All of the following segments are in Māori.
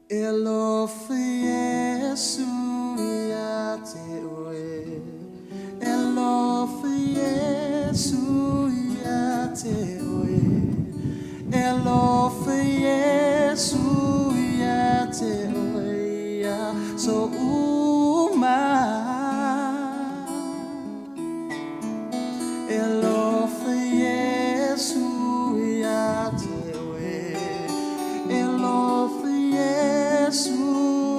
Elofa Yesu ya te oe. Elofa Yesu ya te oe. Elofa Yesu ya te oe ya so uma. Elofa Yesu ya te oe. Elofa Yesu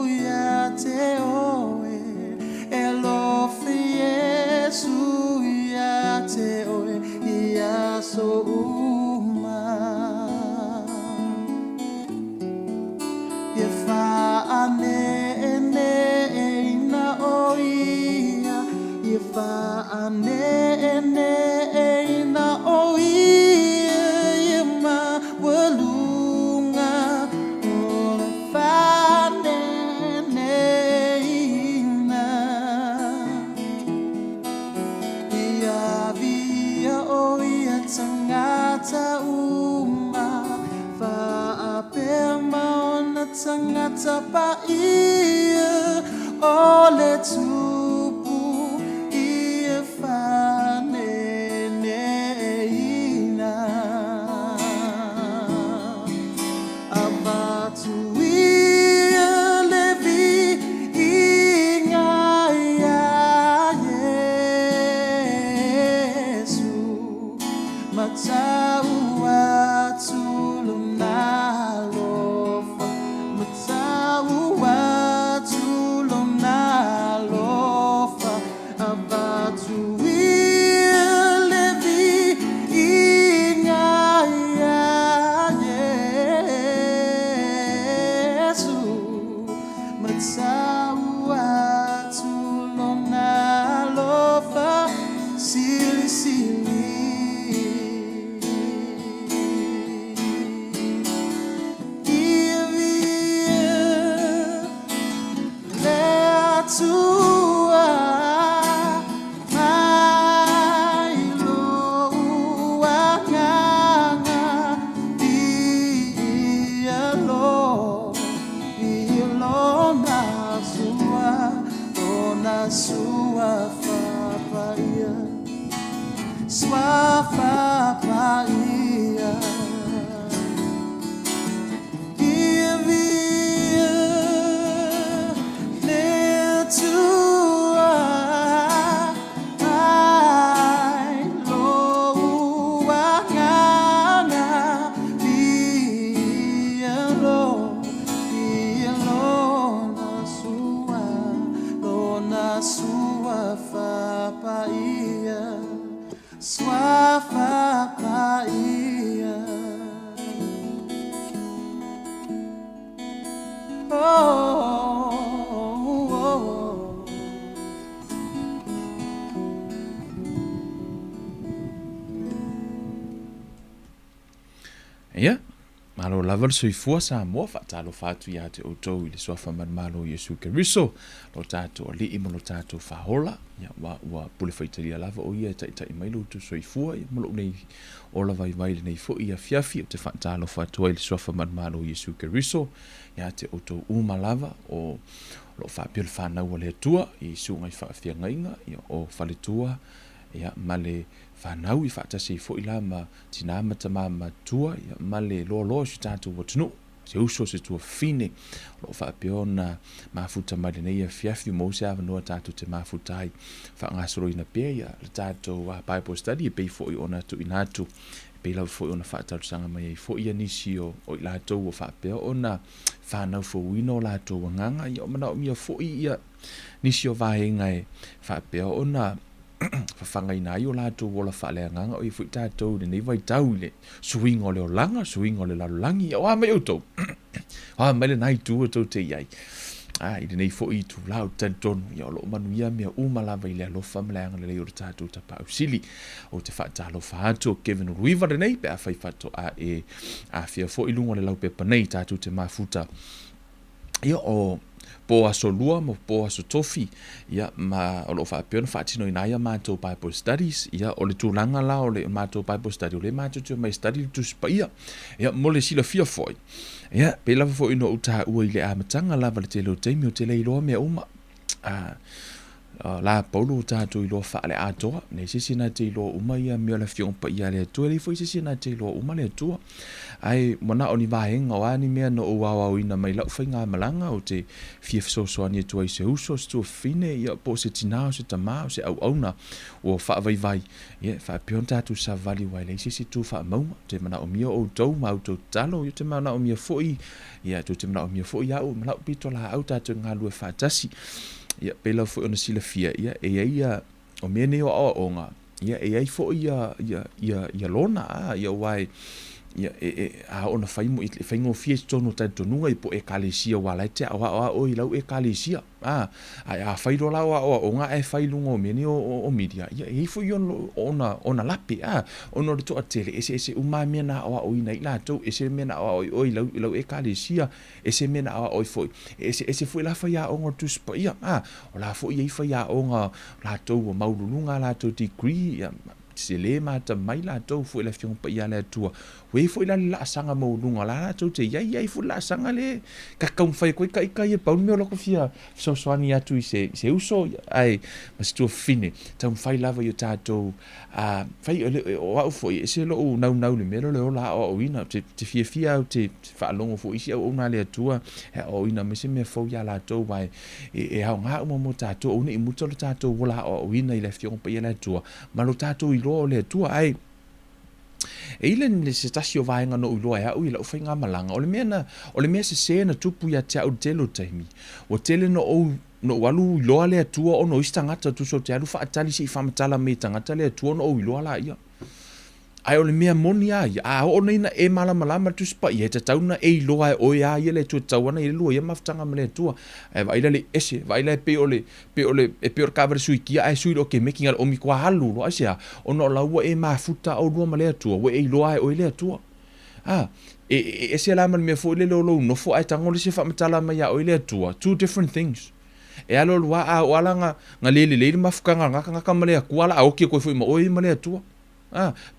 ya te oe. Elofa Yesu ya te oe ya so uma. If I ane na oia, if I ane na oia, yema walunga ola fane na. Ia via oia tangata uma, fa apema ona tangata pa ia ole tupu ia fane na. Abatu ia levi inga ya Yesu matau atu luna lofa. Matau atu luna lofa. Abatu ia levi inga ya Yesu matau atu luna lofa. Sili sili Sua papaya, sua papaya. Give me little I know I cannot be alone, na sua papaya, sua papaya. Oh, oh, oh. Ia, malo lava le soifua sa moa faatalo fatu iā te outou i le soafa manamalo Iesu Keriso lo tatou alii ma lo tatou fahola ia ua pule faitalia lava o ia e taʻitaʻi mai loutou soifua ia ma loo nei ola vaivai lenei foʻi afiafi o te faatalo fatua i le soafa manamalo Iesu Keriso iā te outou uma lava o loo faapio le fanau o le atua i suga i faafiagaiga ia o faletua ia ma le fanau i faatasi foʻi la ma tinā ma tamā matua ia ma le loaloa si tatou atunuu se uso se tuafine loo faapio ona mafuta mai lenei afiafi mo se avanoa tatou te mafuta ai faagasoloina pea ia le tatou Bible study e pei foʻi ona tuuina atu pei lava foʻi ona faatalosaga mai ai foʻi ia nisi o i latou ua faapea ona fanau fouina o latou agaga ia o manaʻomia foʻi ia nisi o vaega e faapea ona fafagaina ai o latou ola faaleagaga o ia foʻi tatou lenei vaitau i le suiga o le olaga suiga o le lalolagi ia o a mai outou a mai lenā itu outou te iai i lenei foʻi tulā o talitonu ia o loo manuia mea uma lava i le alofa ma le aga lelei o le tatou tapausili o te faatalofa atu o Kevin Ruiva lenei pe a fai fatoa e afia foʻi luga o le lau pepa nei tatou te mafuta ia o po aso lua mo po aso tofi ia ma o lo fa pion fa tino ina ia matou Bible studies ia o le tulaga la o le matou Bible study o le matou tu mai study tu spa ia mo le sila fia foi ia pe lava foi no uta ua i le amataga lava le tele o taimi o tele iloa mea uma la paulo tātou i loa wha le atoa, nei sisi nā te i loa uma ia mea le fiong pa ia le atua, le fwoi sisi nā te i loa uma le atua. Ai, wana o ni vahenga o ani mea no o wawa ina mai lau whai ngā malanga o te fief sosoani atua i se uso, se tua fine, ia po se tina o se tama o se au auna o wha vai vai. Ia, wha pion tātou sa vali wai le sisi tu wha mauma, te mana o mia o tau, ma o tau talo, ia te mana o mia fwoi, ia tu te mana o mia fwoi au, ma lau pito la au tātou ngā lua wha tasi. Ia pela foi ona sila fia ia ia o mene o onga ia foi ia lona ia wai ia a ona fai mo fai ngo fie tono tanto nunga i po e kalesia wala te o i lau e kalesia a fai do la o nga e fai lunga o mene o media ia foi ona lapi ona to atele ese uma mena o ina ila to ese mena o i lau e kalesia ese mena o foi ese foi la fai o tu spa ia o la foi i fai o nga la to o maulunga la to degree se le mata mai la tau fu la fiong pa ia la tua we fu la sanga mo lunga la tau te ia fu la sanga le ka kam fai ko ka ia pa me lo ko fia so swani atu se uso ai mas tu fine tam fai lava yo tato fai o fu se lo nau le mero le la o ina te fia te fa longo fu isi o na le tua o ina me se me fo ya la tau vai ha nga mo tato o ni mo tato wala o ina le fiong pa ia la tua ma lo tato lo le tua ai e ile ni se tasio vaenga no ulo ya u ila ufai nga malanga o le mea se na tupu ya te au telo taimi o tele no walu lo le tua o no istangata tu so te alu fa atali si fa matala me tangata le tua no ulo la ia ai o le mea moni ai o nei na e malama tu spa ia te tauna e loa o ia ia le tu tauna i lua ia maftanga mele tua vai le ese vai le pe ole e pe or cover sui kia ai sui o ke making al omi kwa halu lo asia o no la ua e mafuta o lua mele tua we e loa o ile tua ese la man me fo le lo no fo ai tangole se fa matala mai o ile tua two different things e alo lua o ala nga le mafukanga nga mele kuala o ke ko fo mo o mele tua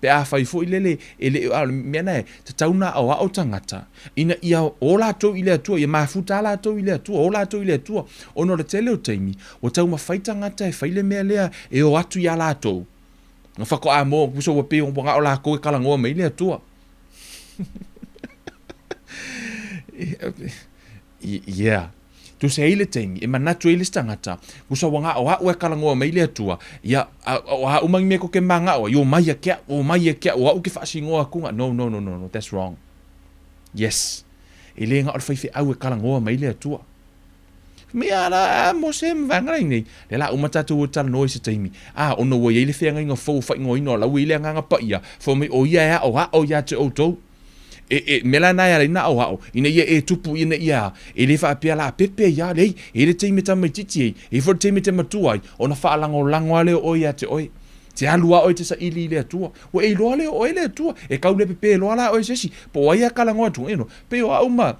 pe a fai fo ile ele mena te tauna o tangata ina ia o la to ile tu ia mafuta la to ile tu o la to ile tu ono le tele o taimi o tau ma fai tangata e fai le mea lea e o atu ia la to no fa ko a mo puso o pe o nga o la ko kala ngo me ile tu yeah tu se ile taimi e manatu ile stangata kusa wanga o kala ngo me ile tu ia o umang me ko ke manga o yo mai ke o ke fa singo aku no that's wrong yes ile nga o fai au kala ngo me ile tu me ala mo se mvanga ni le la umata tu tal no se taimi ono wo ile fe nga fo fa ngo ino la ile nga pa ia fo me o ia o ya te o to melana ya ina o ina ye tupu ina ia ele fa pia la pepe ya le ele te meta metiti e for te meta matua ona fa lango ale o ya te oi te alua o te sa ili le tua o e lo ale o ele tua e kaule pepe lo ala o sesi po ia kala ngo tu pe o uma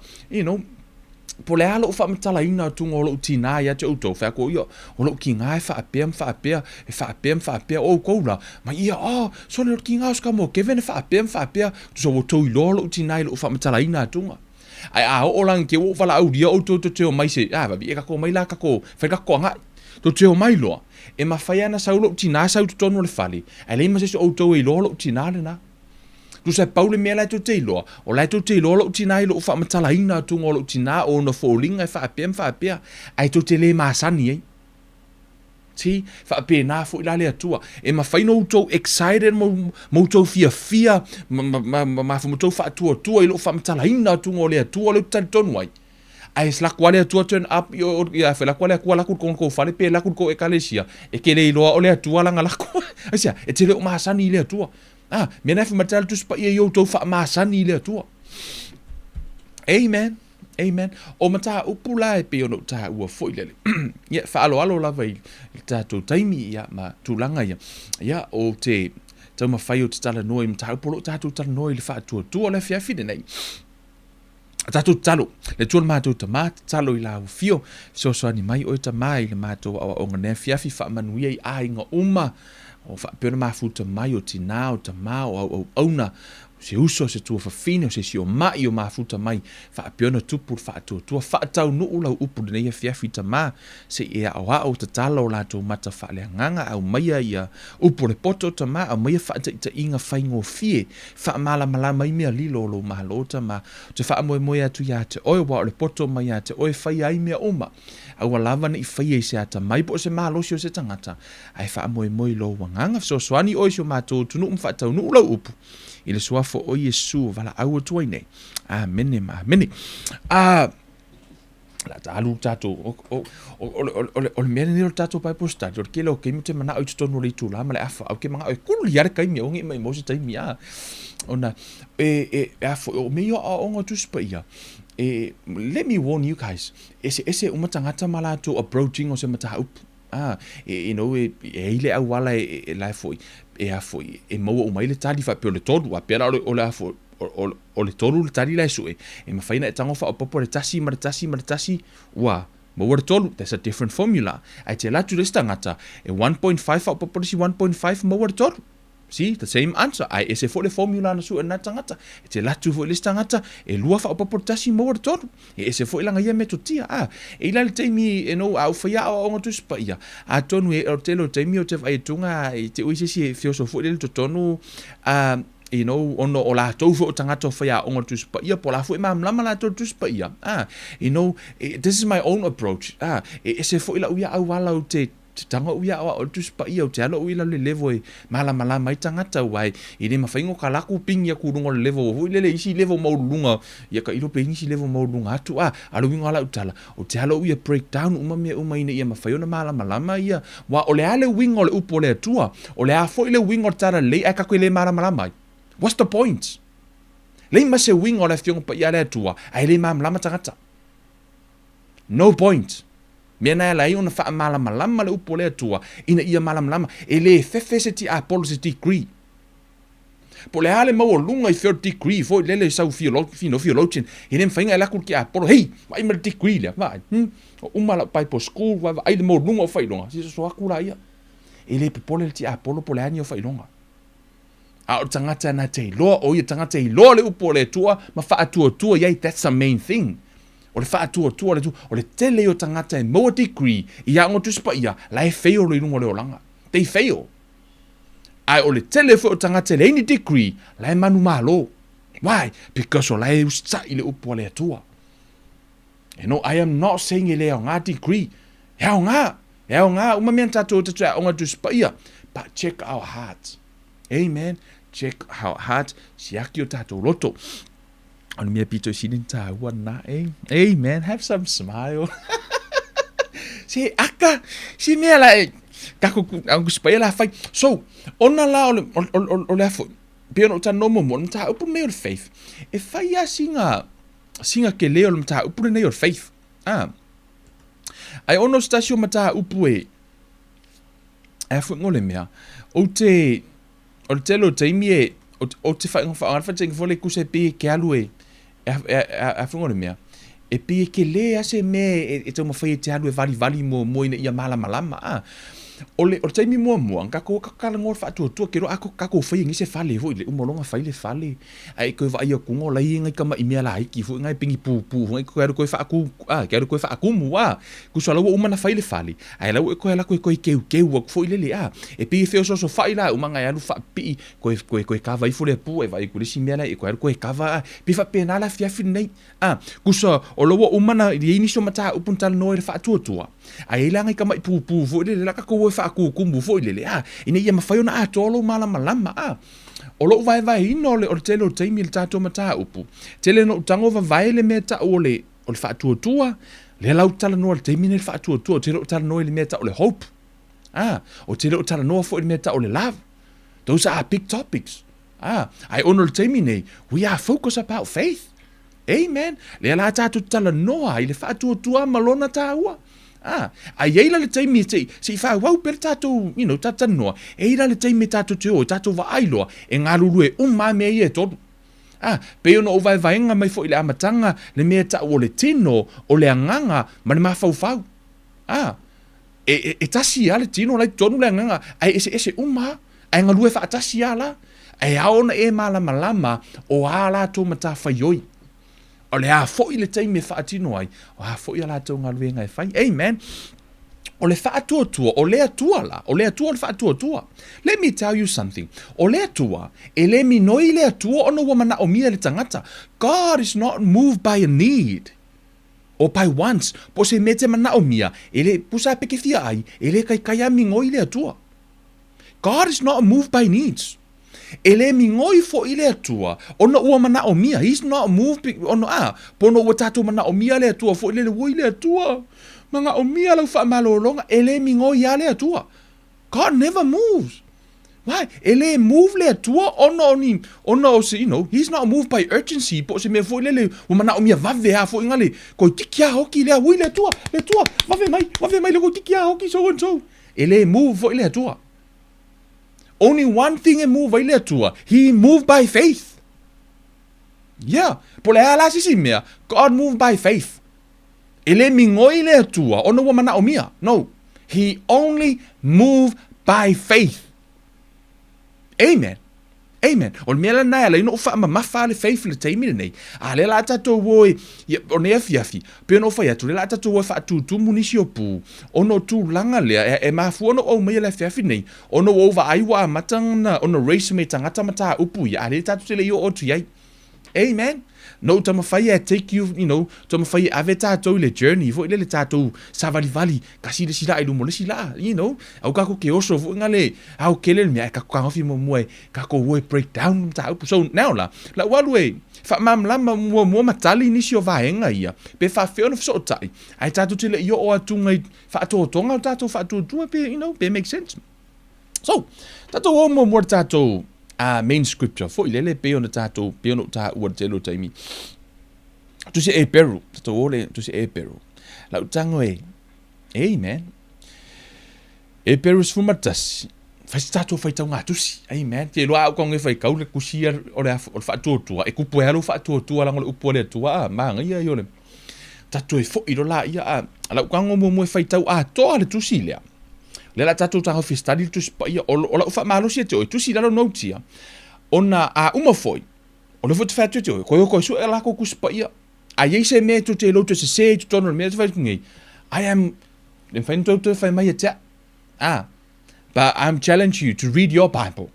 po le alo fa matala ina tu ngolo tina ya te auto fa ko yo o lo kinga fa apem o ko la ma ia so le kinga ska mo ke ven fa apem tu so to lo tina lo fa matala ina tu ai o lang ke o fala audio auto te o mai se va bi ka ko mai la ka ko fa ka ko nga to te o mai lo e ma fa yana sa lo tina sa tu tono le fali ai le ma se auto e lo tina le na tu sai paule me la tu te lo o la tu te lo tina lo fa matala ina tu ngolo tina o no falling fa apem ai tu te le masani ti fa pe na fu la le tua e ma fa no to excited mo to fia ma fu mo to fa tu lo fa matala ina tu ngolo tua lo tanton wai ai sla kwale tu turn up yo ya fa la kwale ko fa le pe la ko e kalesia e ke le lo o le tua la ngala ko asia e te le masani le tua me na fa matal tu spa yo to fa masani le tua amen o mata upula e pe ono ta ua foi le ya fa alo la vai ta to taimi ya ma tulanga ya o te tau ma fai o te tala noi mta upolo ta to tala noi le fa tu le fia fide nei Tātou talo, le tūna mātou ta mā, talo I la fio, so ni mai o ta mai, le mātou awa o ngā fiafi wha manuia I a inga uma, o wha pēna mafuta mai o tina o ta mā o auna, se uso se tua whawhine o se si o mai o mafuta mai, wha pēna tupu wha tua wha tau nuu lau upu de neia fiafi ta mā, se ea o hao ta tala o lātou mata wha lea nganga au maia Ia upu le poto ta mā, au maia wha ta inga whaingo fie, wha mala mai mea lilo lo mahalota ma, te wha moe moe atu ia te oe wa o le poto mai ia te oe whai ai mea oma, au alawa na I whai e se ata mai po se mahalosi o se tangata, ai wha moe moe lo wanganga, so swani oe se o mātou tunu mwha tau nuu lau upu, I le suafo o Yesu vala au atua nei. Amene ma amene. La talu tato o le mene o tato pai posta o ke lo ke mite mana o tonu le tula ma le afa o ke manga o kulu yare kai mi o ngi mai mo se tai mi a ona afa o me o ngo tu spaia let me warn you guys ese umatangata malato approaching o se mata up you know ile au wala la foi a foi mo o mai le tali fa pe le todo a pera o la foi o le tolu le tali la sue ma faina e tango fa o popo le tasi wa mo wor tolu there's a different formula ai te la tu le stangata 1.5 fa o popo si 1.5 mo wor tolu see the same answer ai ese fo le formula na su na tangata te la tu fo le stangata lua fa o popo tasi mo wor tolu ese fo langa ia metotia e la le temi no au fa ya o ngotu spa ia a tonu e o telo temi o te vai tunga te o isi filosofo le tonu you know ono o la tau fo tangata fa ya o ngotu spa ia po la fo ma mlama la tu spa ia you know this is my own approach ese fo ila uia au wala o te tanga uia o tu spa ia o te alo uila le levo mala mai tangata wai I le mawhaingo ka laku pingi a kurungo le levo hui lele isi levo maurunga ia ka ilo pe isi levo maurunga atu alo wingo ala utala o te alo uia breakdown uma ina ia mawhaiona mala ia wa o le ale wingo le upo le atua o le a fo ile wingo tara le a kako le mala what's the point le ma se wingo le fiongo pa ia le atua ai le mala tangata no point Mena la iona fa malama le upo le atua ina ia malama ele fefe se ti apolo se degree po le ale mo lunga I third degree fo lele sau theologian ine mfainga la ku ki apolo hey vai me degree le vai umala pai po school vai ai le mo lunga fa ilonga si so akula ia ele pe pole ti apolo po le ani fa ilonga a tangata na te lo o ia tangata I lo le upo le tua ma fa tua ia that's the main thing o le whaatua le tu, o le tele o tangata e moa degree, I a ngotu spa ia, la e fail lo inungo le olanga. They fail. Ai o le tele o tangata le ini degree, la e manu malo. Why? Because o la e usta I le upo le atua. You know, I am not saying ele o ngā degree. E o ngā, uma mea tato o ngā tu spa ia. But check our hearts. Amen. Check our hearts. Siaki o tato roto. On me pito sinin ta wana hey man have some smile si aka si me la kako ang spela la fai so ona la o le fo pero ta no mo ta upu me faith e fai ya singa ke leo le ta upu ne your faith ai ono stasio mata upu fo ngole mea o te telo te mie o te fai fa ting fo le kuse pe ke alue a fungo mea e pe ke le ase me e tau mawhai te alu e vali mo ina ia malama o le taimi mua kako kala ngor fa tu ke ro ako kako fai ngi se fale ho ile umolonga fai le fale ai ko va ia kungo lai ngai kama imia la iki fu ngai pingi pu ngai ko fa aku ke ko fa aku mua ku so lawo umana fai le fale ai lawo ko la ko ke wo fo ile le e pe fe so fai la umanga ia lu fa pi ko ka vai fu le pu e vai ku le simia la e ko ka va pi fa pena la fia fin nei ku so o lawo umana i ni so mata upuntal no e fa tu ai la ngai kama pu fo ile la ka ko fa aku kumbu fo ile ina ia mafai ona atolo malama o lo vai ino le o telo taimi le tato mata upu tele no tango vai le meta o le fa tua le lau tala no le taimi le fa tua tele tala no le meta o le hope o tele tala no fo le meta o le love those are big topics ai ono le taimi nei we are focused about faith amen le la tato tala no ai le fa tua malona taua ai eila le taimi se fa wau per tato tata noa eila le taimi tato te o tato va ailoa e ngalulu e umma me e todo Pe ono o vaenga mai fo i le amatanga, le mea ta o le tino, o le anganga, ma le mafau. E tasi ale tino lai tonu le anganga, ai ese uma, ai ngalue fa tasi ala, ai aona e malama o ala to mata faioi. O le a fo i le taimi e fa tino ai, o a fo i ala to ngalue ngai fai. Amen. O le whaatua, o le atua la, o le atua le whaatua. Let me tell you something. O le atua, e le minoi le atua ono wa mana o mia le tangata. God is not moved by a need. O by wants. Po se mete mana o mia, e le pusa peke fia ai, e le kai mingoi le atua. God is not moved by needs. E le mingoi fo i le atua, ono ua mana o mia. He's not moved, ono pono ua tatu mana o mia le atua, fo i le woi le atua. Manga o mia lau wha malolonga, ele mingo ia le atua. God never moves. Why? Ele move le atua, ono o se, he's not moved by urgency, po se me fo le, umana o mia vave ha fo ingale, ko tikia hoki le ui le atua, vave mai le ko tikia hoki so and so. Ele move fo le atua. Only one thing move le atua, he moved by faith. Yeah, po le ala sisi mea, God moved by faith. Ele mingoi le atua, ono wa mana o mia. No. He only moved by faith. Amen. Amen. O le mea la nai, la ino ufa mafa le faith le teimi le nei. A le la tato woi, o ne afi. Pio no fai atu, le la tato woi fa tu munisi o pu. Ono tu langa lea, e mafu ono o mea le afi nei. Ono o va aiwa matanga, ono race me tangata mata upu ya. A le tato te le yo o tu yai. Amen. No tama fai take you, tama fai ave tātou le journey, fo le tātou savali kasi le sila ilu mo le sila, au kako ke oso fo ngale, au kele le mea kako kangofi mo mue, kako woe breakdown ta upu. So now la walue, fa mam lama mua matali nisi o vaenga ia, pe fa feono fso tai, ai tātou te le io o atunga fa atotonga o tātou fa atotonga pe, pe make sense. So, tātou o mo tātou, main scripture fo ilele pe ona tato pe ona ta ua telo taimi tu se e peru tato ole tu se e peru la utango amen e peru fu matas fa tato fa tanga tu si amen te lo a ko nge fa ka le kusia ole fa to e ku po alo fa to la ngol upo le to ma ngia yo le tato e fo ilo la ia la utango mo fa tau to ale tu si le le la tatu taho fi study tu spia o la fa malo si te o tu si la no tia ona a uma foi o le fot fa tu te o ko su la ko ku spia a ye se me tu te lo tu se tu tono me fa ngi I am in fain to fa mai ta but I'm challenging you to read your Bible.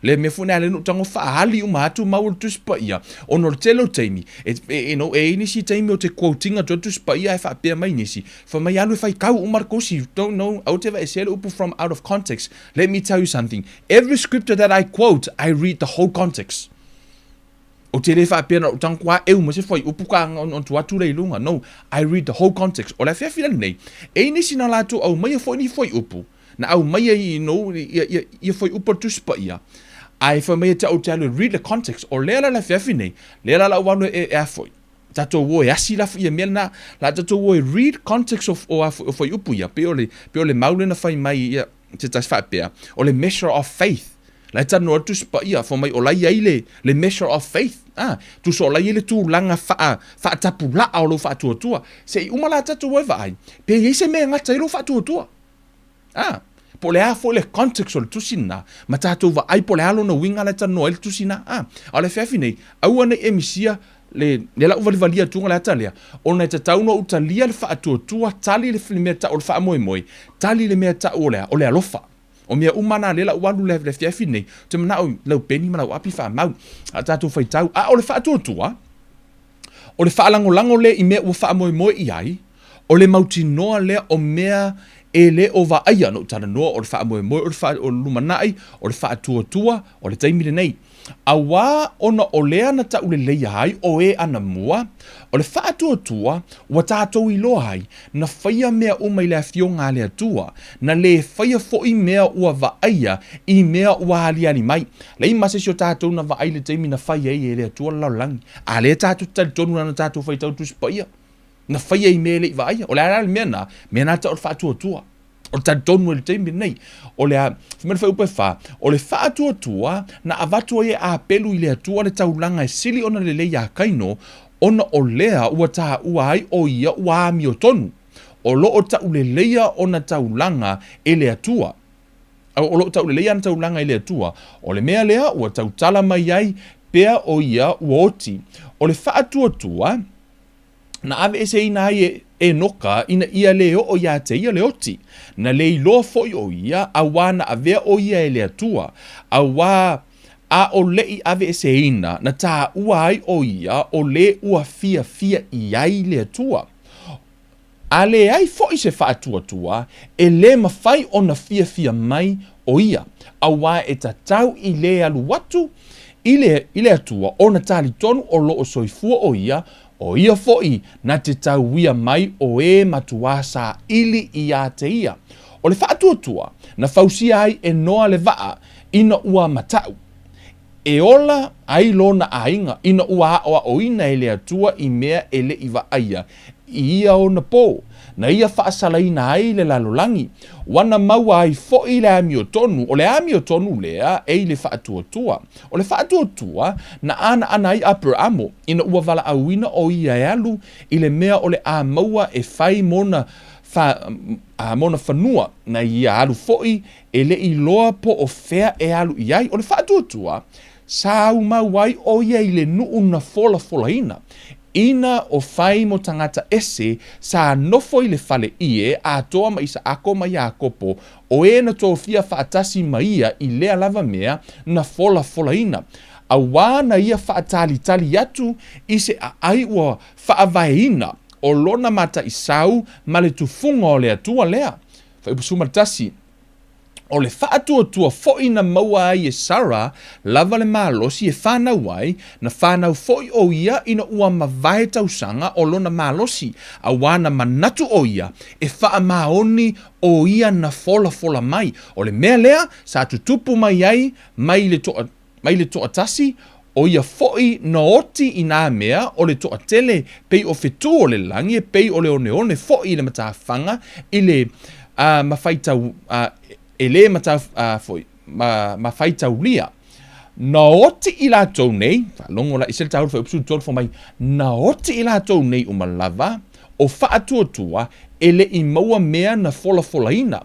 Le me funa le no tango fa hali uma tu maul tu spia ono telo taimi ni si taimi o te quoting tu spia e fa pe mai nisi fa mai alu fa kau Marcos, you don't know out of sel upu from out of context. Let me tell you something, every scripture that I quote I read the whole context. O te le fa pe na tango kwa e mo se foi upu ka on tu atu le lunga. No, I read the whole context. O la fa fila nei ni si na la tu au mai foi ni foi upu na au mai ia foi upo tu spia ai fa mai ta o talo read the context o lela la fefine lela la wano e foi tato wo ya si la fia melna la tato wo read context of foi upu ia pe ole maulena fai mai ia te tas fa pe o le measure of faith la tano tu spia fa mai o la ile le measure of faith tu so la ile tu langa fa tapu la o lo fa tu se uma la tato wo vai pe ise me ngata lo fa tu po le a fo le context o le tusina ma tātou va ai po le alo na winga le tano el tusina a le fefi nei au ane emisia le la uvalivalia tunga le atalea o na tatau no utalia le fa tua tali le filmea ta o le fa moi tali le mea ta o le alofa o mea umana le la ualu le fefi nei te mana o lau peni mana o api fa mau a tātou fai tau o le fa tua o le fa lango le i mea ua fa moi i ai o le mautinoa le o mea e le o va aia no tana noa o le wha moe o le wha o lumanai o le wha tua o le taimile nei. A wā ona o lea na tau le leia hai o e ana mua o le wha tua wa tātou i loa hai na whaia mea o mai le afio ngā lea tua na le whaia fo i mea ua va aia i mea ua ali mai. Le i mase sio tātou na va ai le taimi na whaia e lea tua laulangi. A le tātou tali tonu na tātou whai tau tu spaia. Na whaia i mea le i vai, o le ala mea na ta o whātua tua. o tatonu le taimi nei o le fumana fa upe fa o le fa tua na avatu ye a pelu ile atua le taulanga e sili ona le ya kaino ona o lea ua ta ua ai o ia ua ami o tonu o lo o ta uleleia ona taulanga ele atua o lo ta uleleia na taulanga ele atua o le mea lea ua tautala mai ai pea o ia ua oti o le fa tua na ave ese ina ai e noka ina ia leo o ia te ia le oti. Na le iloa foi o ia, a wana avea o ia e le atua, a wā a o lei ave ese ina, na tā ua ai o ia o le ua fia iai le atua. A le ai foi se whaatua e le mawhai o na fia mai o ia, a wā e tatau i le alu watu, i le atua o na tali tonu o lo o soifua o ia foi na te tauia mai o e matuasa ili i a te ia. O le whaatuatua na fausia ai e noa le vaa ina ua matau. E ola ai lona ainga ina ua o ina e le atua i mea ele i vaaya i ia o na pō. Na ia whaasalaina ai le lalolangi. Wana maua ai foi le ami o tonu. O le ami o tonu lea e le whaatuatua. O le whaatuatua na ana ai Abramo ina ua wala auina o ia e alu i le mea o le a maua e whai mona whanua na ia alu foi e le i loa po o fea e alu iai. O le whaatuatua sa au mauai o ia i le nuu na fola ina. Ina o whai mo tangata ese sa nofo i le whale ie a toa ma isa ako mai a kopo o e na tō fia whaatasi mai ia i lea lava mea na fola ina. A wana ia whaatali atu i se a ai ua whaavaina o lona mata i sau ma le tufunga o le atua lea. Whaipusuma tasi. O le whaatuatua foi na maua ai e Sara, lava le malosi e whanau ai, na whanau foi o ia ina ua mawai tausanga o lona malosi, a wana manatu o ia, e wha maoni o ia na fola mai. O le mea lea, sa tutupu mai ai, mai le toa tasi, o ia foi na oti i nā mea o le toa tele, pei o fetu o le langi, pei o le one foi i le matawhanga, i le mawhaitau e le mawhaitau lia. Na oti i la tau nei, whalongo la isel tau whaupsu tōru mai, na oti i la tau nei umalava, o whaatuatua e le i maua mea na fola ina,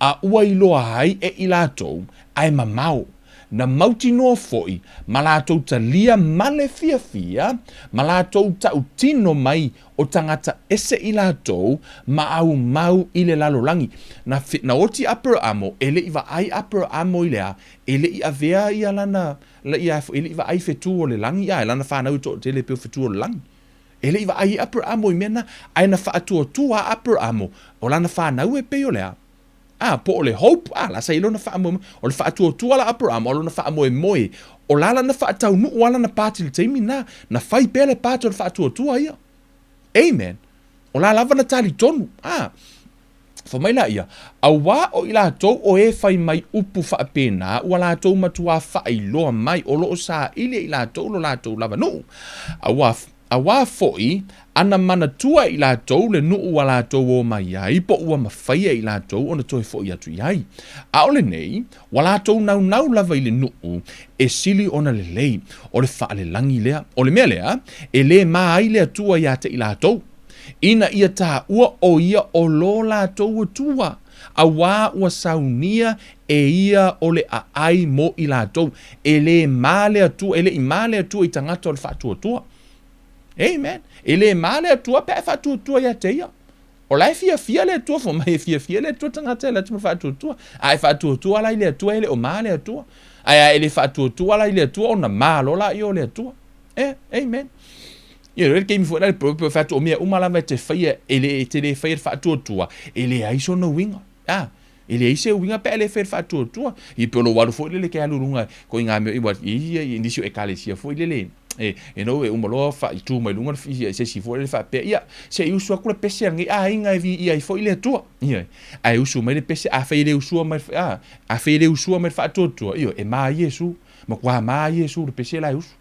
a ua iloa hai e i la tau, ai mamau. Na mauti noa foi, ma la tau talia male fia, ma la tau tau tino mai o tangata ese i la tau, ma au mau i le lalolangi. Na oti Abramo, ele iwa ai Abramo i lea, ele i avea i alana, ele iwa ai fetu o le langi, ia, elana whanau to tele peo fetu o le langi. Ele iwa ai Abramo i mena, ai na whaatua Abramo, o lana whanau e peo lea. Po o le hope, la sa ilo na whaamo, o le whaatua la Abraham, o le na whaamo e moe, o lala na whaatau nu, wala na pāti le teimi na whai pele pāti o le whaatua ia. Amen. O la lava na tali tonu, whamaila ia, a wā o ila tau o e whai mai upu whaapena, ua la tau matua whai loa mai, o loo sa ile ila tau lo la tau lava nu. A wā foi, ana mana tua i la tau le nuu wa la tau o mai ai, po ua mawhaia i la tau o na toi foi atu iai. A ole nei, wa la tau nau lava i le nuu, e sili ona le lei, o le wha le langi lea, o le mea lea, e le maa ai lea tua i ate i la tau. Ina ia tā ua o ia o lo la tau tua, a wā ua saunia e ia o le a ai mo i la tau, e le maa lea tua, e le i maa lea tua i tangata o le wha tua. Amen. Ele male tua pe fa tua ya te ia. O lai fia le tua fo mai fia le tua tangata le tua fa tua. Ai fa tua la ile tua ele o male tua. Ai ele fa tua la ile tua ona malo la io le tua. Amen. Ia ele ke mi fo la po fa tua mia uma la va te fia ele te le fia fa tua. Ele ai so no winga. Ele ai se winga pe ele fa tua. I pe lo walu fo le ke alurunga ko inga me i indisio e kalesia fo le. No e umaloa fa i tu mai lunga se si fo le fa pe ia se i usu akula pese ngi inga vi ia i fo ile tua ia ai usu mai le pese a fe ile usu mai a fe ile usu mai fa tua ia e ma Yesu ma kwa ma Yesu le pese la usu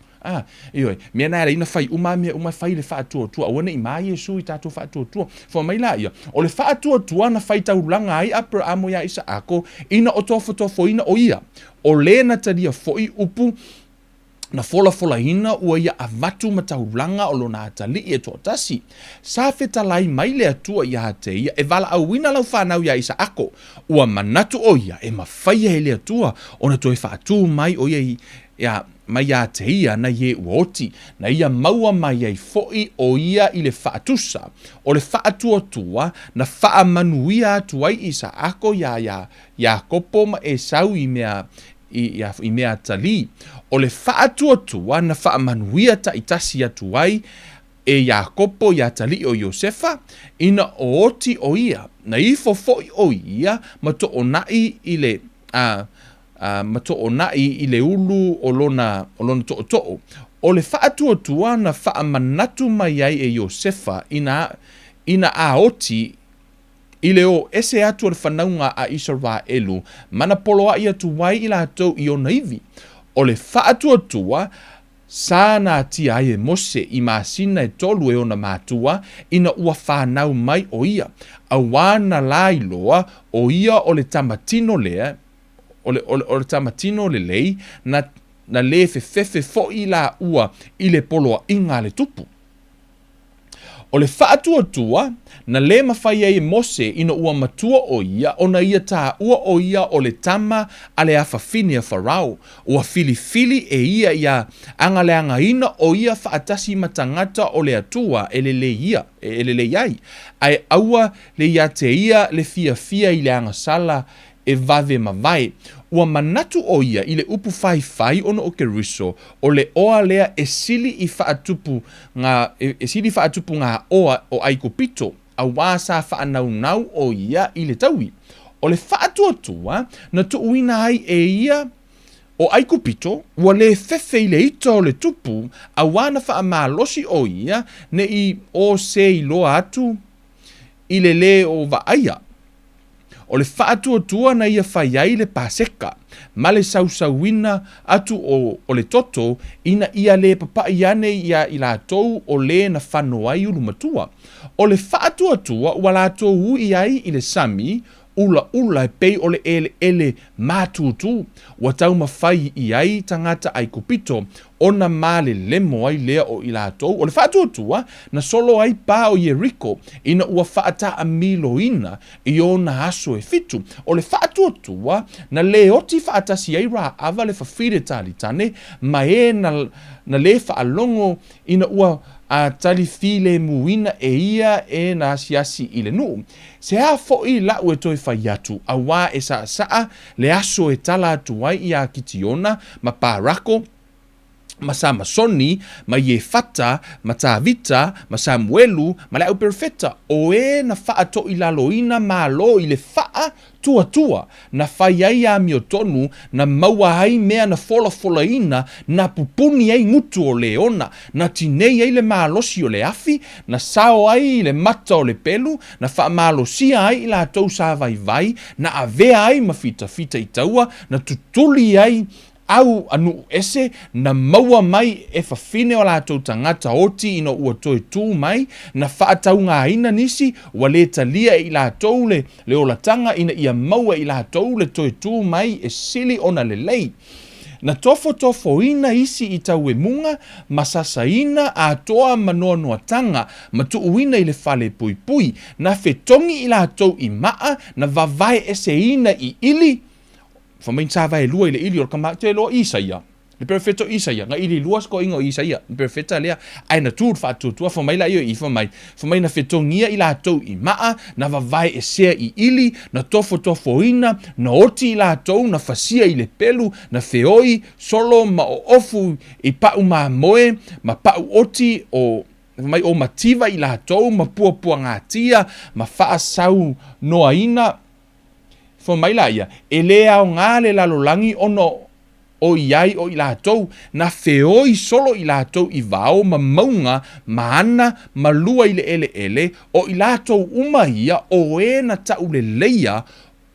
Ioi, mea nā ina whai uma whai le whaatua, wana i mai Iesu i tātou whaatua. Fo mai la ia, o le whaatua na whai taulanga ai Abrahamo ia Isaako, ina o tofo ina o ia. O le na taria foi upu, na fola hina ua ia avatu mataulanga o lona atali e tōtasi. Sa whetalai mai le atua ia te ia, e wala auina lau whanau ia Isaako, ua manatu o ia, e mawhaia he le atua, o na toi whaatu mai o ia mai a te ia na ye uoti, na ia maua mai ai foi o ia i le whaatusa, o le whaatuatua na whaamanuia atuai Isaako ia kopo ma e sau i mea tali. O le whaatuatua na whaamanuia ta itasi atuai e Iakopo ia tali o Iosefa, ina o oti o ia, na ifo foi o ia, ma to onai i le i le ulu o lona to'o. O le whaatuatua na whaamanatu mai ai e Iosefa ina a oti i le o ese atu le whanaunga a Israelu, mana poloa ia tuwai i la tau i o naivi. O le whaatuatua, sa na tia ai e Mose i masina e tolu e ona mātua, ina ua whanau mai o ia. A wana lailoa o ia o le tamatino lea, o le tamatino le lei, na le fefe fo i la ua i le poloa inga le tupu. O le whaatuatua, na le mawhai e Mose ina ua matua o ia, ona ia tā ua o ia o le tama a le awhawhine a Farao. Ua fili e ia anga ina o ia whaatasi matangata o le atua e le iai. Ai aua le ia te ia le fia i le anga sala e vave mawai. Ua manatu o ia i le upu whai ono o Keriso, o le oa lea e sili whaatupu ngā oa o Aikopito, a wāsa whaanaunau o ia i le taui. O le whaatuatua, na tuuina ai e ia o Aikopito, ua le fefe i le ita o le tupu, a wana whaamalosi o ia, ne i o se i loa atu, i le o vaaia. O le whaatuatua na ia whaiai le Paseka, ma le sausauina atu o le toto, ina ia le papai ane ia i la tou o le na whanoai ulumatua. O le whaatuatua ua la tou ui ai i le sami, ula e pei o le ele mātutu, ua tau mawhai i ai tangata Aikopito, ona mā le lemo ai lea o i lātou. O le whaatuatua, na solo ai pā o Yeriko, ina ua whaata a miloina i ona aso e fitu. O le whaatuatua, na le oti whaatasi ai rā ava le whawhire talitane, ma e na le whaalongo ina ua a tali file muina e ia e na asiasi i le nuu. Se a fo'i la ue toi whai atu, a wā e saa le aso e tala atu wai i a kitiona, ma pārako, ma Samasoni, ma Iefata, ma Tavita, ma Samuelu, ma le au perfeta, o e na wha to i laloina ma lo i le wha tua, na whai ai a miotonu, na maua ai mea na fola ina, na pupuni ai ngutu o le ona, na tinei ai le maalosi o le afi, na sao ai le mata o le pelu, na wha maalosia ai la tau sa vai, na avea ai ma fita i taua, na tutuli ai au anu ese na maua mai e whawhine o lātou tangata oti ina ua toe tū mai na whaatau ngā ina nisi wa le talia i lātou le olatanga ina ia maua i lātou le toe tū mai e sili ona le lei. Na tofo ina isi i tau e munga, masasa ina a toa manoa tanga, ma tuuina i le whale pui, na whetongi i lātou i maa, na vavai ese ina i ili, Whamain tāwai e lua i le ili o kama te loa Isaia. Le perfeto Isaia. Nga ili lua sko ingo Isaia. Le perfeta lea. Aina tūr whātuatua. Whamai la io i whamai. Whamai na whetongia i la tau i maa. Na vavai e sea i ili. Na tofo ina. Na oti i la tau. Na whasia i le pelu. Na wheoi. Solo ma o ofu i pau ma moe. Ma pau oti o whamai o mativa i la tau. Ma pua ngā tia. Ma whaasau noa ina. Mai la ia, e lea o ngā le lalolangi ono o iai o i lātou, na wheoi solo i lātou i vao ma maunga, ma ana, ma lua i le ele, o i lātou umaia o e na tau le leia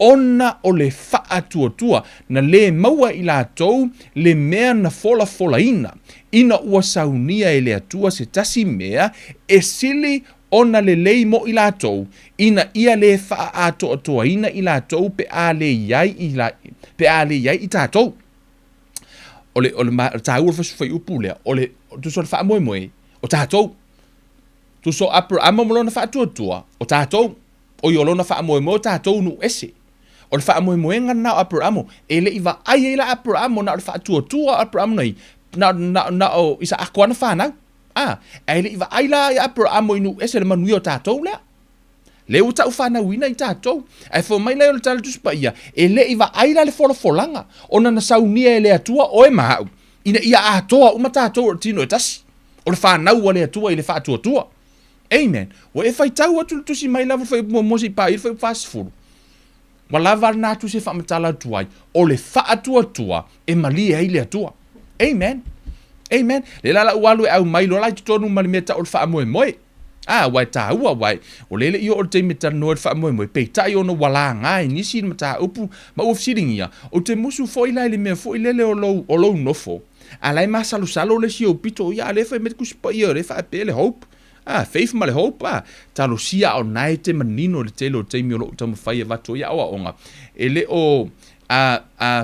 ona o le whaatua na le maua i lātou le mea na fola ina ua saunia e le atua se tasi mea e sili ona le lei mo i lātou ina ia le whaatoa ina i lātou pe a le iai i tātou. Ole tāua whai upu lea, tu so le wha moe o tātou. Tu so Abraham mo lona whaatua o tātou. O i olona wha moe o tātou nu ese. O le wha moe ngana o Abraham e le iwa ai e la Abraham na o le whaatua Abraham nei na o isa akwana whanau. E le iwa ai la Abraham inu ese le manui o tātou lea. Le o tau whanau ina i tātou. E fo mai le o le tala tuspa ia. E le iwa ai la le folanga. Ona na saunia e le atua o e mahau. Ina ia atoa uma tātou o tino e tasi. O le whanau o le atua i le whaatua. Amen. Wa e fai tau atu le tusi mai lava fai mosi pa i fai fasfuru. Wa lava na tu se whamatala tuai. O le whaatua e malia i le atua. Amen. Amen. Le lala ualu e au mai lo lai tutonu mali meta o le wha moe. Wai tā ua wai. O lele i o te me tano e wha moe. Pei tai ono wala ngai nisi ma tā upu ma uafsiringia. O te musu foi lai le mea foi lele o lou nofo. A lai ma salo le si o pito ia le fai met kuspa ia le wha pe le hope. Faith ma le hope. Talo sia o nai te manino le tele o te mi o lo tamu whai e vato ia oa onga. E le o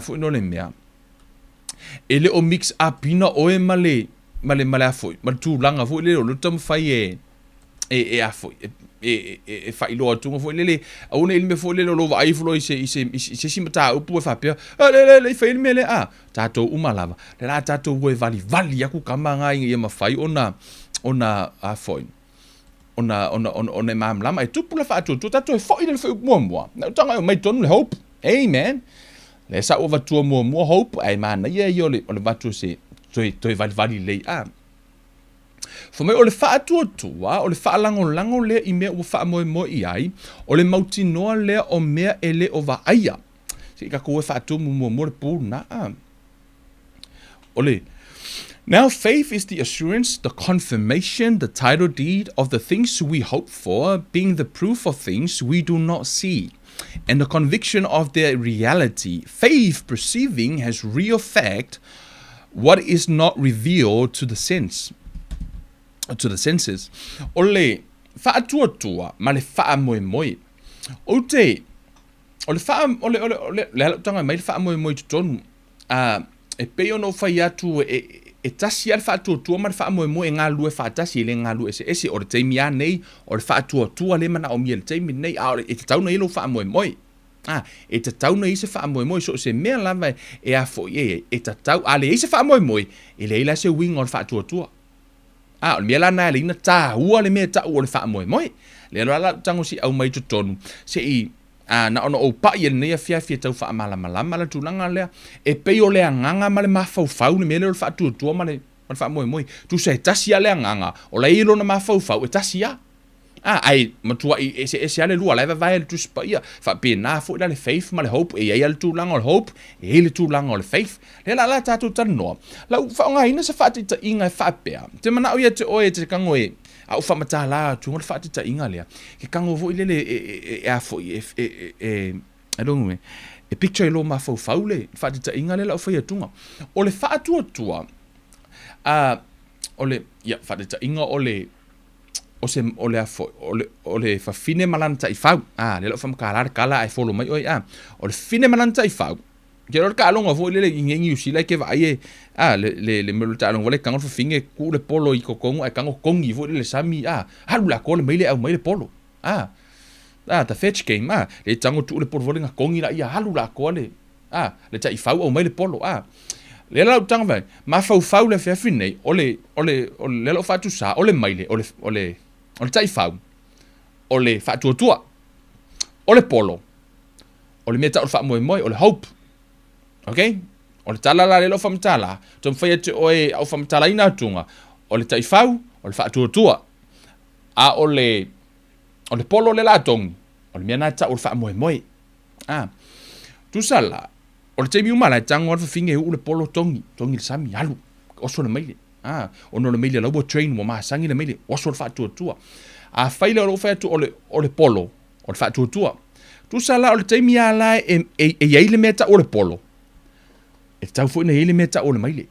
foi no le mea. E le o mix up ina o e male a foi. Ma tu langa foi le o lo tamu whai a foi e fai lo atunga foi lele au nei me foi lele lo vai flo i se simata upu e fapia le fai me le tato umalava le la tato we vali aku kamanga i ma fai ona a foi ona mam lama e tupu la fa tu tato e foi le fai mo na tanga mai ton le hope amen le sa over tu mo hope ai man ia yo le vatu se toi vali le Fo mai o le whaatua, o le whaalango lea i mea ua whaamoe i ai, o le mautinoa lea o mea e le o wa aia. Se i ka koe whaatua mo le pūru na. Now faith is the assurance, the confirmation, the title deed of the things we hope for, being the proof of things we do not see, and the conviction of their reality. Faith perceiving has real fact what is not revealed to the senses. O le whaatua ma le wha moe. O le halutanga mai le wha moe tutonu. E peo no whai atu e tasi al whaatua ma le wha moe e ngā lue whaatasi le ngā lue ese o le teimi a nei, o le whaatua le mana o mia le teimi nei, e te tauna ilo wha moe. E te tauna i se wha moe, so se mea lava e a fo e te tau, ale i se wha moe, e le ila se wing o le whaatua. O le mea lana le ina tā ua le mea tau o le wha moe. Le ala tango si au mai tutonu. Se i na ono o pa i nei a fia tau wha malama la tūlanga lea. E pei o le anganga ma le mawhau le mea le wha tuatua ma le wha moe. Tu se tasi a le anganga. O le ilo na mawhau e tasi a. Ai matua i se ale lua leva vai le tuspa ia. Fa pe na fo le faith ma le hope e ai le tūlanga o le hope. E le tūlanga o le faith. Le la tātou tanoa. Lau whaonga ina sa whaati ta inga e whapea. Te mana o ia te oe te kango e au whamata la tunga le whaati ta inga lea. Ke kango vo i lele e a fo I don't know e picture i lo ma fau le whaati ta inga le lau whai atunga. O le whaatua o le whaati ta inga o le fafine malanta i fau. Le lo fam kala ai follow mai oi o le fine malanta i fau. Ke ro ka longa vo le ngi usi like vai le melta longa le kango finge ku le polo i kokongo ai kango kongi vo le sami halu la ko le mai le polo. The fetch game le tango tu le polo le kongi la ia halu la ko le le ta i fau o mai le polo le la tango vai ma fau le fafine o le lo fatu sa o le mai o le tai fau, o le whaatua, o le polo, o le meta o le wha moe, o le hope, okay? O le tala la le lo whamatala, tom whai ate oe au whamatala ina atunga, o le tai fau, o le whaatua, o le polo le la tongi, o le mea nata o le wha moe. Tu sala, o le teimi umala, tango alfa finge u le polo tongi le sami, alu, oso le maile. Ono le meile lau train mo masangi le meile oso le whaatua. A whaile o fai atu o le polo, o le whaatua. Tu sa la o le taimi a la e iai le mea ta o le polo. E tau fu ina iai le mea ta o le maile.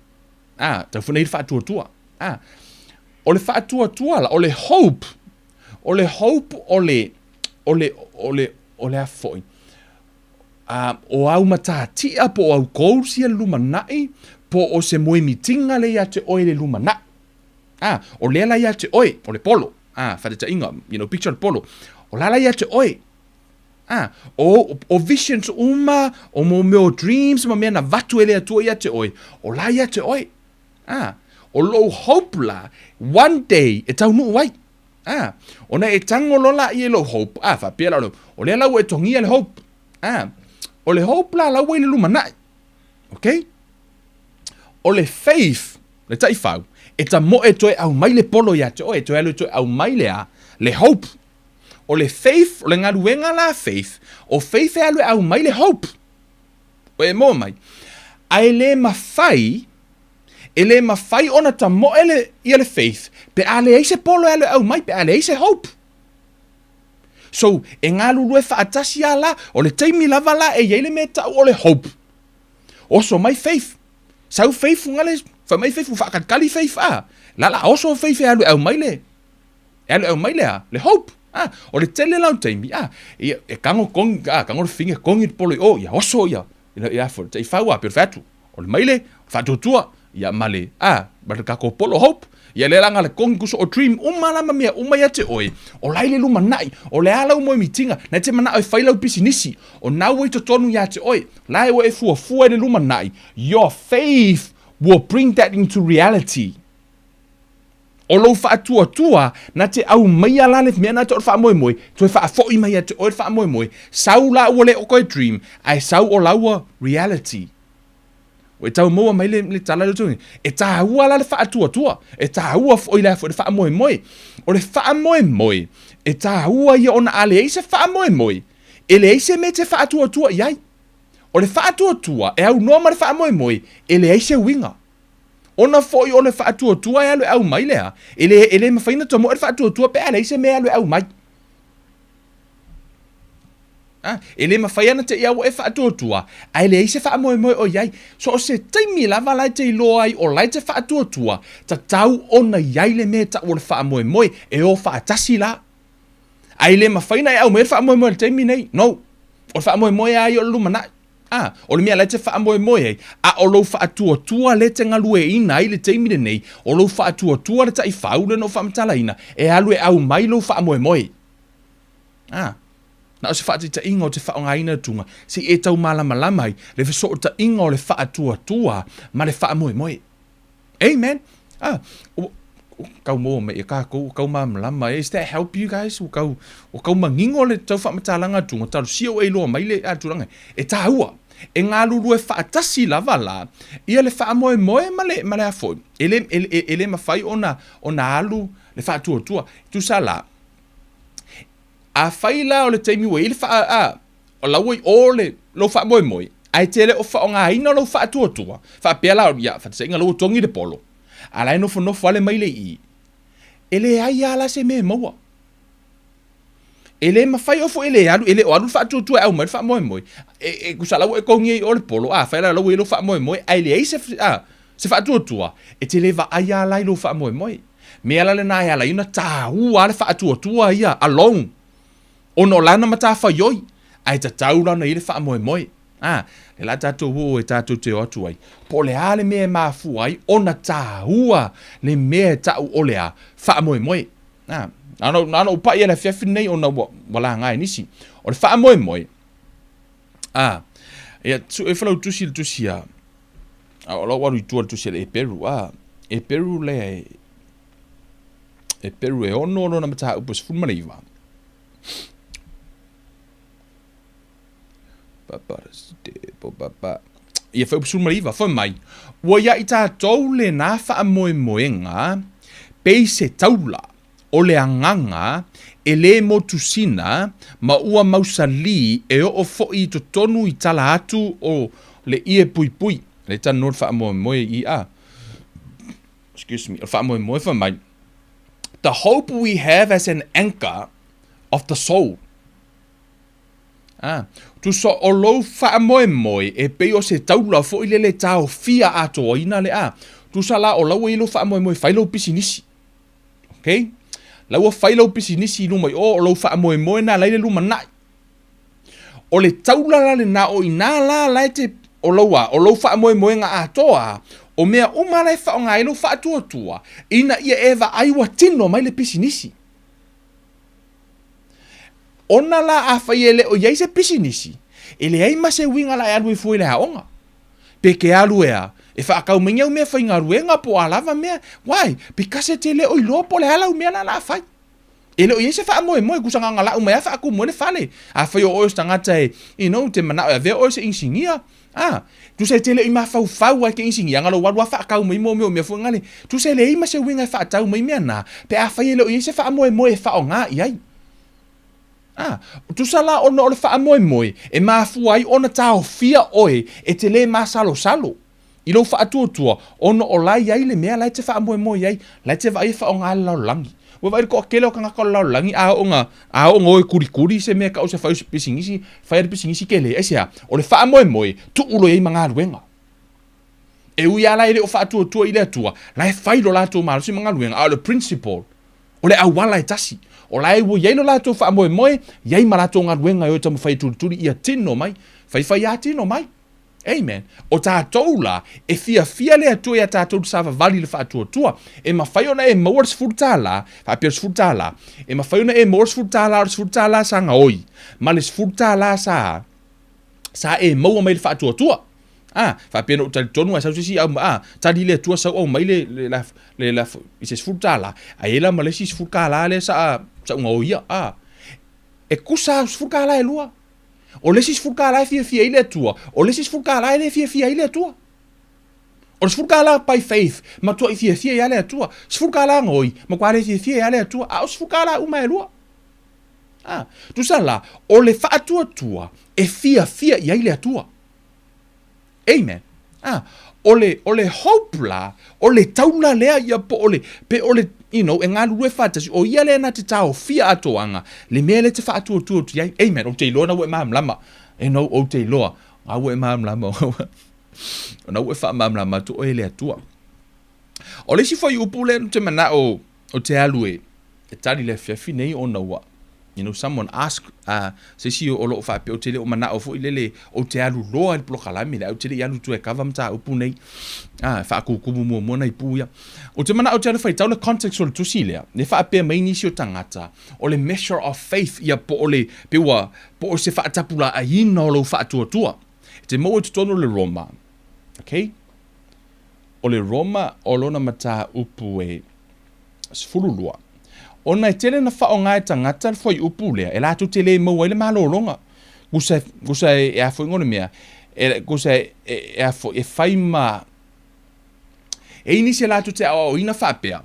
Tau fu ina iai le whaatua. O le whaatua la, o le hope o le afoi. O au matatia po au kousia luma nai, po o se moe mitinga le ia te oe le luma nai. O le ala ia te oe, o le polo. Whadeta inga, picture le polo. O la ia te oe. O visions uma, o mo meo dreams, ma mea na vatu ele atua ia te oe. O la ia te oe. O lo hope la, one day, e tau nuu wai. O na e tango lola i e lo hope. Whapia la o le lau e tongia le hope. O le hope la lau e le luma nai. Okay? O le faith, le tai whau, e ta mo e toe au mai le polo ia te oe, toe alu toe au mai le hope. O le faith, o le ngaruenga la faith, o faith e alu au mai le hope. O e mo mai. A e le mawhai ona ta mo ele ia le faith, pe a le eise polo e alu au mai, pe a le eise hope. So, e ngā lulue whaatasi a la, o le teimi lava la e yeile me tau o le hope. Oso mai faith. Sau faith ngale, mai faith whakatkali faith Lala, oso faith e alu au mai le. E alu au mai le hope. O le tele lau teimi, e kango kongi, kango le finga kongi polo o, ia oso ia. Ia fo, te whaua, pero fatu. O le maile, whatutua, ia male, bata kako polo hope. Ia le langa le kongi kuso o dream, umalama mea, umai te oe. O laile luma nai, o le ala umoe mitinga, na te mana o whailau pisinisi. O nau e to tonu ia te oe. Lai o e fua le luma nai. Your faith will bring that into reality. O lo whaatua, na te au mai ala le mea na te o wha moe, toi wha foi mai te oe wha moe. Sau la ua le o koe dream, ai sau o laua reality. O e tau moa mai le tala le tungi. E tā ua la le whaatua. E tā ua fo i la fo le wha moe. O le wha moe. E tā ua ia ona ale eise wha moe. E le eise me te whaatua iai. O le whaatua e au noa ma le wha moe. E le eise winga. Ona fo i o le whaatua e alu au mai lea. E le mawhaina to mo e whaatua pe ale eise me alu au mai. E le mawhai ana te iau e whaatua, ai le eise wha moe o iai. So o se taimi lava lai te iloa ai o lai te whaatua, ta tau ona iai le me ta o le wha moe, e o whaatasi la. Ai le mawhai na e au me le wha moe le taimi nei, no. O le wha moe ai o lumana. O le mea lai te wha moe ai, o lo whaatua le te ngalue ina ai le taimi nei, o lo whaatua le tai whaule no whamatala ina, e alu e au mai lo wha moe. Na o se whaati ta inga o te whaonga ina tunga, si e tau malama ai, le whaso o ta inga o le whaatua, ma le wha moe. Amen. Kau mo me e kau malama. Is that help you guys? O kau mangingo le tau whamatalanga tunga, tau sio e loa mai le aturanga. E tā ua. E ngā lulu e whaatasi lava la, ia le wha moe ma le afoi. Ele mawhai ona alu le whaatua. Tu sa la. A whaila o le teimi wei le wha o lauai o le lo wha moe. Ai te le o wha o ngā ina lo wha atua. Wha pia la o ia, wha te inga lo tongi le polo. A lai nofo ale mai le i. Ele ai ala se me maua. Ele mawhai ofo ele o alu wha atua au mai wha moe. E kusa lau e kongi o le polo. Whaila lau e lo wha moe. Ai le ei se wha atua. E te le wa ai ala i lo wha moe. Me ala le na ala ina tā ua le wha atua ia alone. Ono lana mata whaioi, ai ta taurana i le wha moe. Le la tātou o e tātou te o atu ai. Po le ale mea mafu ai, ona tāua le mea tau o lea wha moe. Nano upai e le whiawhi nei ona wala ngai nisi. O le wha moe. E whalau tusi a. O lau waru i tua tusi le e peru. E peru le e peru e ono na mata upos fulmaneiva. Ia whau pisul mariwa, whau mai. Ua ia i tātou le nā wha moenga, pei se taula, o le anganga, e le motusina, ma ua mausali, e o fo'i to tonu i tala atu o le ie pui. Le tanu wha moe i a. Excuse me, wha moe wha mai. The hope we have as an anchor of the soul. Tu so o lou wha moe e pei o se taula fo i le tau fia ato ina le Tu sa la o lau i lo wha moe whailau pisinisi. Okay? Lau whailau pisinisi lumai o lou wha moe na leile luma nai. O le taula la le na o ina la lai te o lou wha moe nga atoa o mea umare wha o ngā ilo wha tua ina ia ewa aiwa tino mai le pisinisi. Ona la a whaiele o iei se pisinisi, e le ei ma se winga la e alu i fui le haonga. Peke alu ea, e whaakau minga u mea whainga ruenga po alava mea, wai, pikase te le o i lopo le hala u mea la la whai. E le o iei se wha moe kusanga ngala u mea whaaku moe le whale. A whai o oes tangata e, te mana o e vea oes e insingia. Tu se te le i ma whau ai ke insingia, ngalo wadua whaakau mai mo mea fui ngale. Tu se le ei ma se winga e whaatau mai mea na, pe a whaiele o iei se wha moe e wha o ngā iai. Tu sala ona o le wha moe, e mafu ai ona tau fia oe, e te le ma salo. I lo wha atua, ona o lai ai le mea, lai te wha moe ai, lai te vai wha o ngā lau langi. Wa vai ko akele o ka ngako lau langi, a o ngoe kuri se mea ka o se whai pisingisi, whai pisingisi ke le, ese o le wha moe, tu ulo ei mga ruenga. E ui ala ele o wha atua i le atua, lai whai lo lato malusi mga ruenga, a le principle, o le awala e tasi. O lai wo yai no lato wha moe, yai marato ngā ruenga o tamu whai turi ia tino mai, whai a tino mai. Amen. O tātou la, e fia le atua ia tātou sawa vali le wha atua, e ma whai ona e mauars furtala, wha piers furtala, e ma whai ona e mauars furtala sa ngaoi, ma les furtala sa e maua mai le wha atua. Fa pena o tali tonu sa sisi tali le tua sa o mai le ises furtala a ela malesis furkala le sa ngoia e kusa furkala e lua o lesis furkala fia ile tua o lesis furkala ele fia ile tua o furkala by faith ma to fia ile tua furkala ngoi ma kwale fia ile tua o furkala uma e lua tu sala o le fa tua e fia ile tua. Amen. O le hope la, o le taula lea ia po o le e ngā lue whātasi, o ia lea na te tau fia atoanga, le mea le te wha atua tu iai. Amen. O te iloa na ue maamlama. O te iloa. A ue maamlama. Na ue wha maamlama tu o e le atua. O le si whai upu le te mana o te alue, e tari le whiawhi nei o na ua. Someone ask, se si o lo fa pe o tele o mana o fo ilele o te alu loa i plo kalami le o tele alu tu e kava mta upu nei. Fa ku mo nei puia. O te mana o te alu fa tau le context o le tusilea. Ne fa pe mai nisi o tangata. O le measure of faith ia po o le pewa po o se fa tapula a ina o lo fa tua. Te mo te tono le Roma. Okay? O le Roma o lona mata upu e sfululua. Ona e tele na wha o ngai tangata foi upu lea, e lātu tele mau ele malolonga. Gusa e a foi ngone mea, gusa e a foi e whai ma, e inisi e lātu te o ina whapea.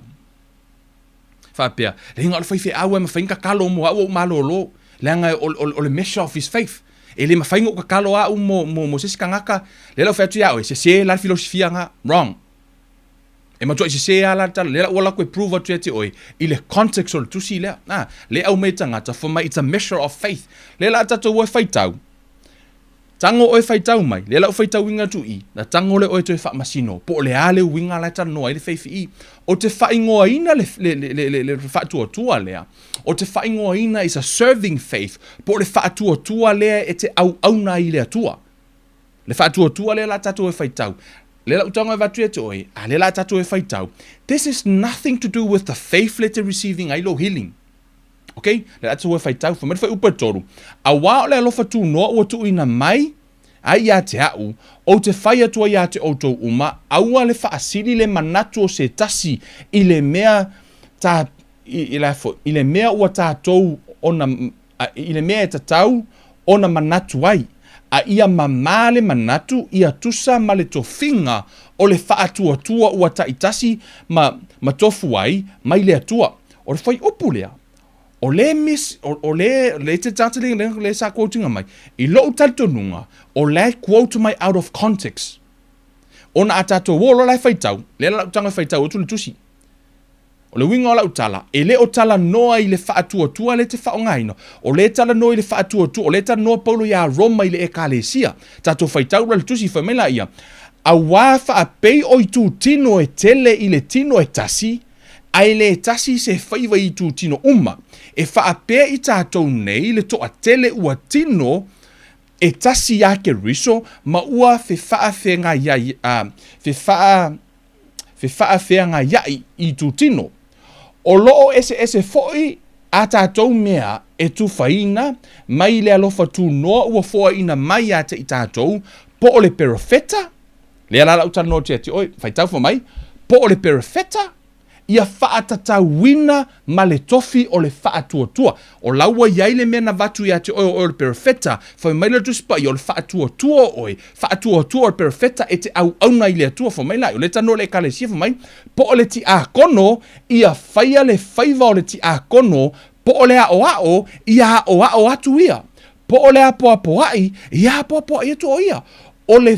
Le hinga o le whai whi aua ma whainga kalo mo au malolo, le anga o le measure of his faith. E le ma whainga o ka kalo au mo sesi kangaka, le lau whatu iau, se la filosofia nga, wrong. E matua i se ala tala, le la ua lako e prove atu te oi, i le context o le tusi lea. Le au mei tangata, for mai, it's a measure of faith. Le la atato ue whaitau. Tango oe whaitau mai, le la u whaitau winga tu i, na tango le oe to e wha masino, po le ale winga la tala noa i le whaifi i. O te whaingoa ina le whaatua tua lea. O te whaingoa ina is a serving faith, po le whaatua tua lea e te auna i lea tua. Le whaatua tua lea la tato e whaitau. Lela utanga vatu e te oi, a lela tatu e whaitau. This is nothing to do with the faith letter receiving ailo healing. Okay? Lela tatu e whaitau, whamere whai upa toru. A wā o le alofa tu noa ua tu ina mai, ai ia te au, o te whai atua ia te outou uma, aua le whaasiri le manatu o se tasi, i le mea ta, i le mea ua tātou, i le mea e tatau, ona manatu ai. A ia mamale manatu ia tusa ma le tofinga o le whaatua ua taitasi ma tofu ai mai le atua. O le whai upu lea. O le te tātele le sa quotinga mai. I lo taltonunga o le quote mai out of context. Ona a tātou wolo lai whaitau. Le la utanga whaitau o tuli tusi. O le winga o lau tala. E le o tala noa i le whaatua le te whaongaino. O le tala noa i le whaatua. O le tala noa paulo ia Roma i le ekalesia. Tato whaitaura le tusi whamela ia. A wā whaapei o i tū tino e tele i le tino e tasi. Ai le tasi se whaiva i tū tino uma. E whaapea i tātou nei le toa tele ua tino e tasi a ke riso ma ua fe whaafenga iai. Fe whaafenga iai i tū tino. O loo ese foi a tātou mea e tu whaina mai le alofa tū noa ua foa ina mai a te i tātou po o le perofeta. Le alala utana no te ati oi, whaitau wha mai, po o le perofeta ia whaatatawina ma le tofi o le whaatuatua. O laua iai le mena vatu ia te oi o le perofeta, whai mai le tuspai o le whaatuatua oi, whaatuatua o le perofeta e te au auna i le atua wha mai lai. O le tano le kalesia wha mai, po o le ti a kono, ia whaia le whaiva o le ti a kono, po o le ao ia ao atu ia. Po o le apoapoai, ia apoapoai atu o ia. O le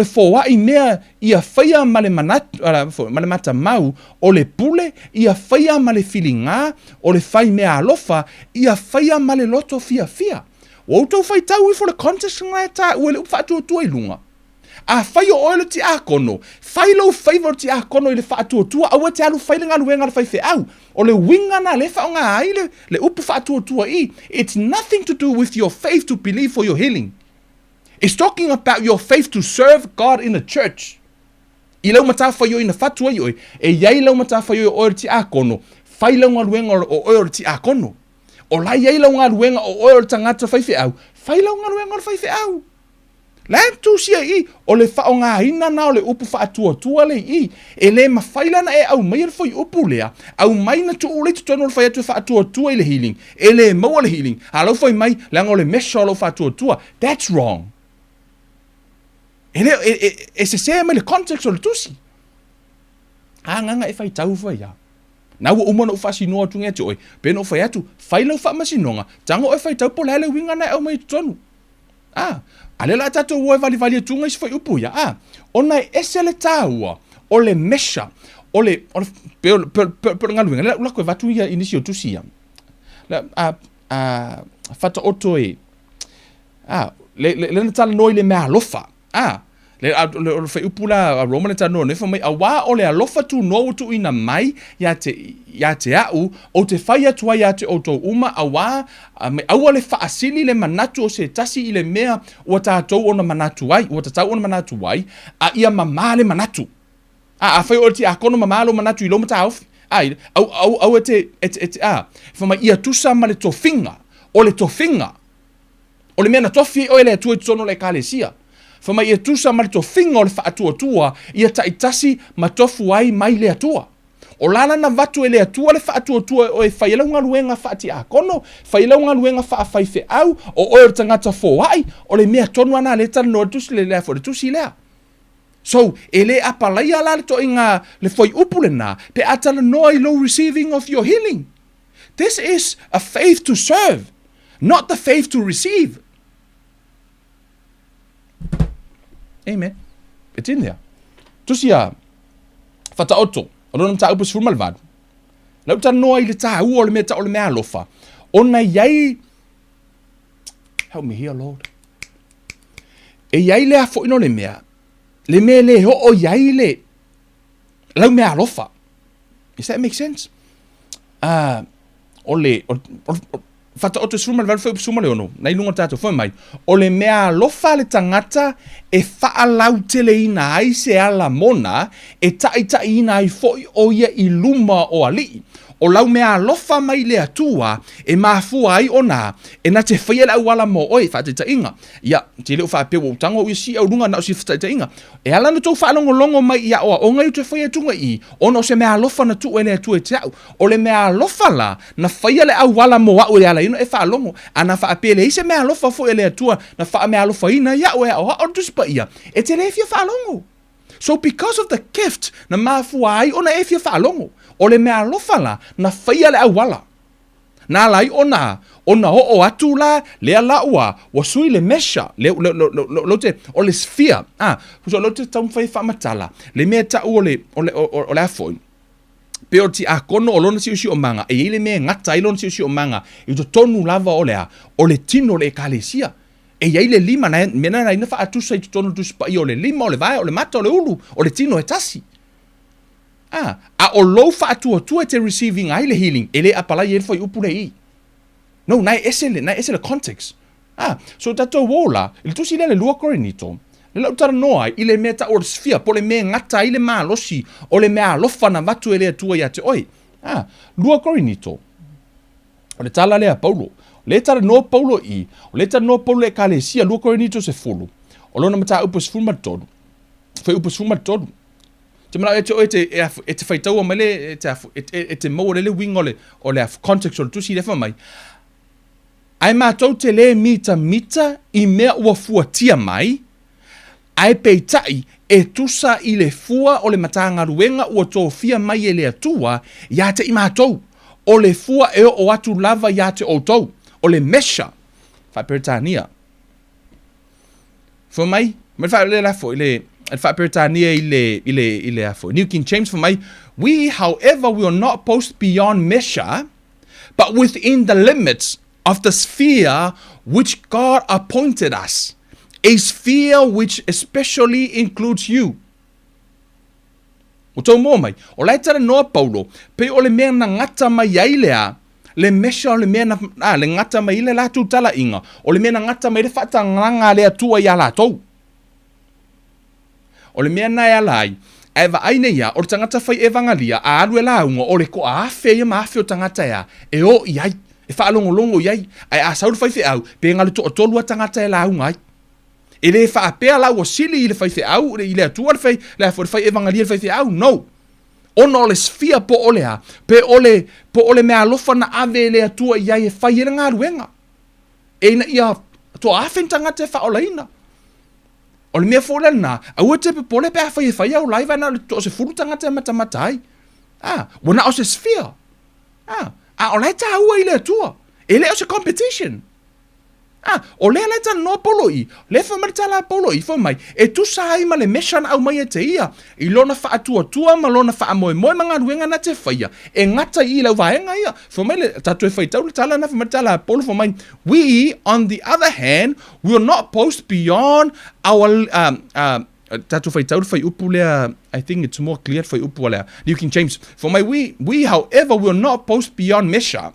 fōwai mea ia whaia ma le mata mau, o le pule ia whaia ma le whilinga, o le whai mea alofa ia whaia ma le loto fia. O tau whai tau i for the contest ngai ta ua le upwhaatua tua i lunga. A whai o oilo ti a kono, whai lau whaiva ti a kono i le whaatua tua, aua te alu whailinga luenga le whai whi au. O le winga na le whaonga ai le upu whaatua tua i. It's nothing to do with your faith to believe for your healing. It's talking about your faith to serve God in a church. I lau mata whaio ina whatua i oi, e iai lau mata whaio i oiro ti a kono, whai lau ngā luenga o oiro ti a kono. O lai iai lau ngā luenga o oiro tangata whaiwhi au, whai lau ngā luenga o whaiwhi au. Lai tu sia i, o le whaonga hina na o le upu whaatua tua le i, e le mawhailana e au mai alfoi upu lea, au mai na tu ule tutono le whaiatu whaatua tua i le healing, e le maua le healing, a lau whai mai, langa o le mesha o lau whaatua tua. That's wrong. E se mai le context o le tusi. Nganga e whai tau whai a. Nau umana u whasi noa tunga te oi. Pena o whai atu, whai lau wha masinonga. Tango e whai tau po lele winga na au mai tutonu. Ale la tato ua e vali tunga isi whai upu ia. Ona e ese le taua, o le mesha, o le pe ngalu winga. Ula koe vatu ia inisi o tusi ia. Fata oto e. Le tala noi le mea alofa. Le fai upula a Roma le tano ne mai a wā o le alofa tu no tu ina mai ya te au o te fai atua ya te o tō uma a wā me aua le whaasili le manatu o se tasi i le mea o tātou ona manatu ai o tātou ona manatu ai a ia mamā le manatu a fai o te a kono mamā lo manatu i loma tā aufi au mai ia tusa ma le tofinga o le mea na tofi o le atua i tono le kalesia Fama ia tusa ma le tofinga o le whaatua ia taitasi ma tofu ai mai le atua. O lana na vatu e le atua le whaatua o e whailaunga luenga whaati a kono, whailaunga luenga whaafaife au, o oer tangata fōai, o le mea tonu ana le tana no tusi le lea fore tusi lea. So, e le apalai ala le to inga le foi upule na, pe atala noa i low receiving of your healing. This is a faith to serve, not the faith to receive. Amen. It's in there. Tusia fata oto. Rona mta upu sfurmal vad. Lau ta noa i le ta ua o le mea alofa. Ona iai. Help me here, Lord. E iai le afo ino le mea. Le mea le ho o iai le. Lau mea alofa. Does that make sense? Fata oto sfurmal vad fai upu sumale ono. Nai lunga tato fai mai. O le mea alofa le tangata e whaalau tele ina ai se ala mona, e tai ina ai foi o ia i luma o ali. O lau mea alofa mai le atua, e mafua ai ona, e na te whaiela au ala mo oi, whaatita inga. Ia, te leo whaapea o tango i si au runga na o si whaatita inga. E ala na tau whaalongo longo mai ia oa, o ngai te whaia tunga i, ona o se mea alofa na tu e le atua e te au. O le mea alofa la, na whaiela au ala mo au le ala ino e whaalongo, a na whaapea le ise mea alofa fo e le atua, na wha mea alofa ina ia o e o hao tuspa ia. E te le fia whaalongo. So because of the gift, na mafua ai ona e fia whaalongo. O le mea alofa la, na whaia le awala. Nā lai ona o atu la, lea laua, wa sui le mesha, lo te, o le sphere. So lo te taum whai whamatala, le mea tau o le afoi. pe o ti a kono o lona si o manga, e ile me ngata i lona si o manga, i to tonu lava o lea, o le tino le ekalesia. E iai le lima, mena na ina wha atusa i tonu tusi pa i o le lima, o le vai, o le mata, o le ulu, o le tino e tasi. A o lou wha atua te receiving ai le healing, ele apalai e fai upu le i. No, nai ese le context. So tatou wola, il tusi le lua korenito, le lau tara noa i le mea ta o sfia, po le mea ngata i le maa losi, o le mea alofa na vatu ele atua ia te oi. Lua korenito, o le tala lea Paulo, le tara no Paulo i, o le tara no Paulo e kalesia, lua korenito se fulu, o lona mata upu se fulma todo, fai upu se fulma todo. Te mana e te oi e te whaitau o mele, e te mau le wing o le context o le tusi le whamai, ai mātou te le mita i mea ua fuatia mai, ai peitai e tusa i le fua o le matanga ruenga ua tō fia mai e le atua, ia te i mātou, o le fua e o atu lava ia te outou, o le mesha, whaperitania. For mai, me wha le lafo, whaperitania i le afo. New King James for mai, we, however, will not post beyond measure, but within the limits of the sphere which God appointed us, a sphere which especially includes you. O tau mō mai, o lai tara noa Paulo, pe o le mea na ngata mai ai lea, le mesha o le mea na, le ngata mai le lātou tala inga, o le mea na ngata mai le whata nganga lea tua ia lātou. O le mea na ia lai, e wa aine ia, o le tangata whai e vangalia, a alu e launga, o le ko a awhea ia maawhea o tangata ia, e o iai, e whaalongo iai, ai a sauru whaife au, pe ngale to o tolua tangata e launga ai. E le whaapea lau o sili i le whaife au, i le atua le whai evangalia le whaife au, no. Ono le sfia po olea, pe ole mea alofa na ave le atua iai e whai ere ngā ruenga. E na ia, to awhen tangata e whaolaina. O le mea fōle na, au te pe pole pe a whai au laiva na le to se furu tangata e matamata ai. Wana o se sfia. O lai ta ua i le atua. E le o se competition. O lea lai ta no polo i. Le fa marita la polo i fa mai. E tu sa ai ma le meshan au mai e te ia. I lona fa atua ma lona fa amoe manga ruenga na te whaia. E ngata i lau vaenga ia. Fa mai le tatu e whaitau le tala na fa marita la polo fa mai. We, on the other hand, will not post beyond our tatu whaitau whai upu lea, I think it's more clear whai upu lea. New King James. For my we, however, will not post beyond measure,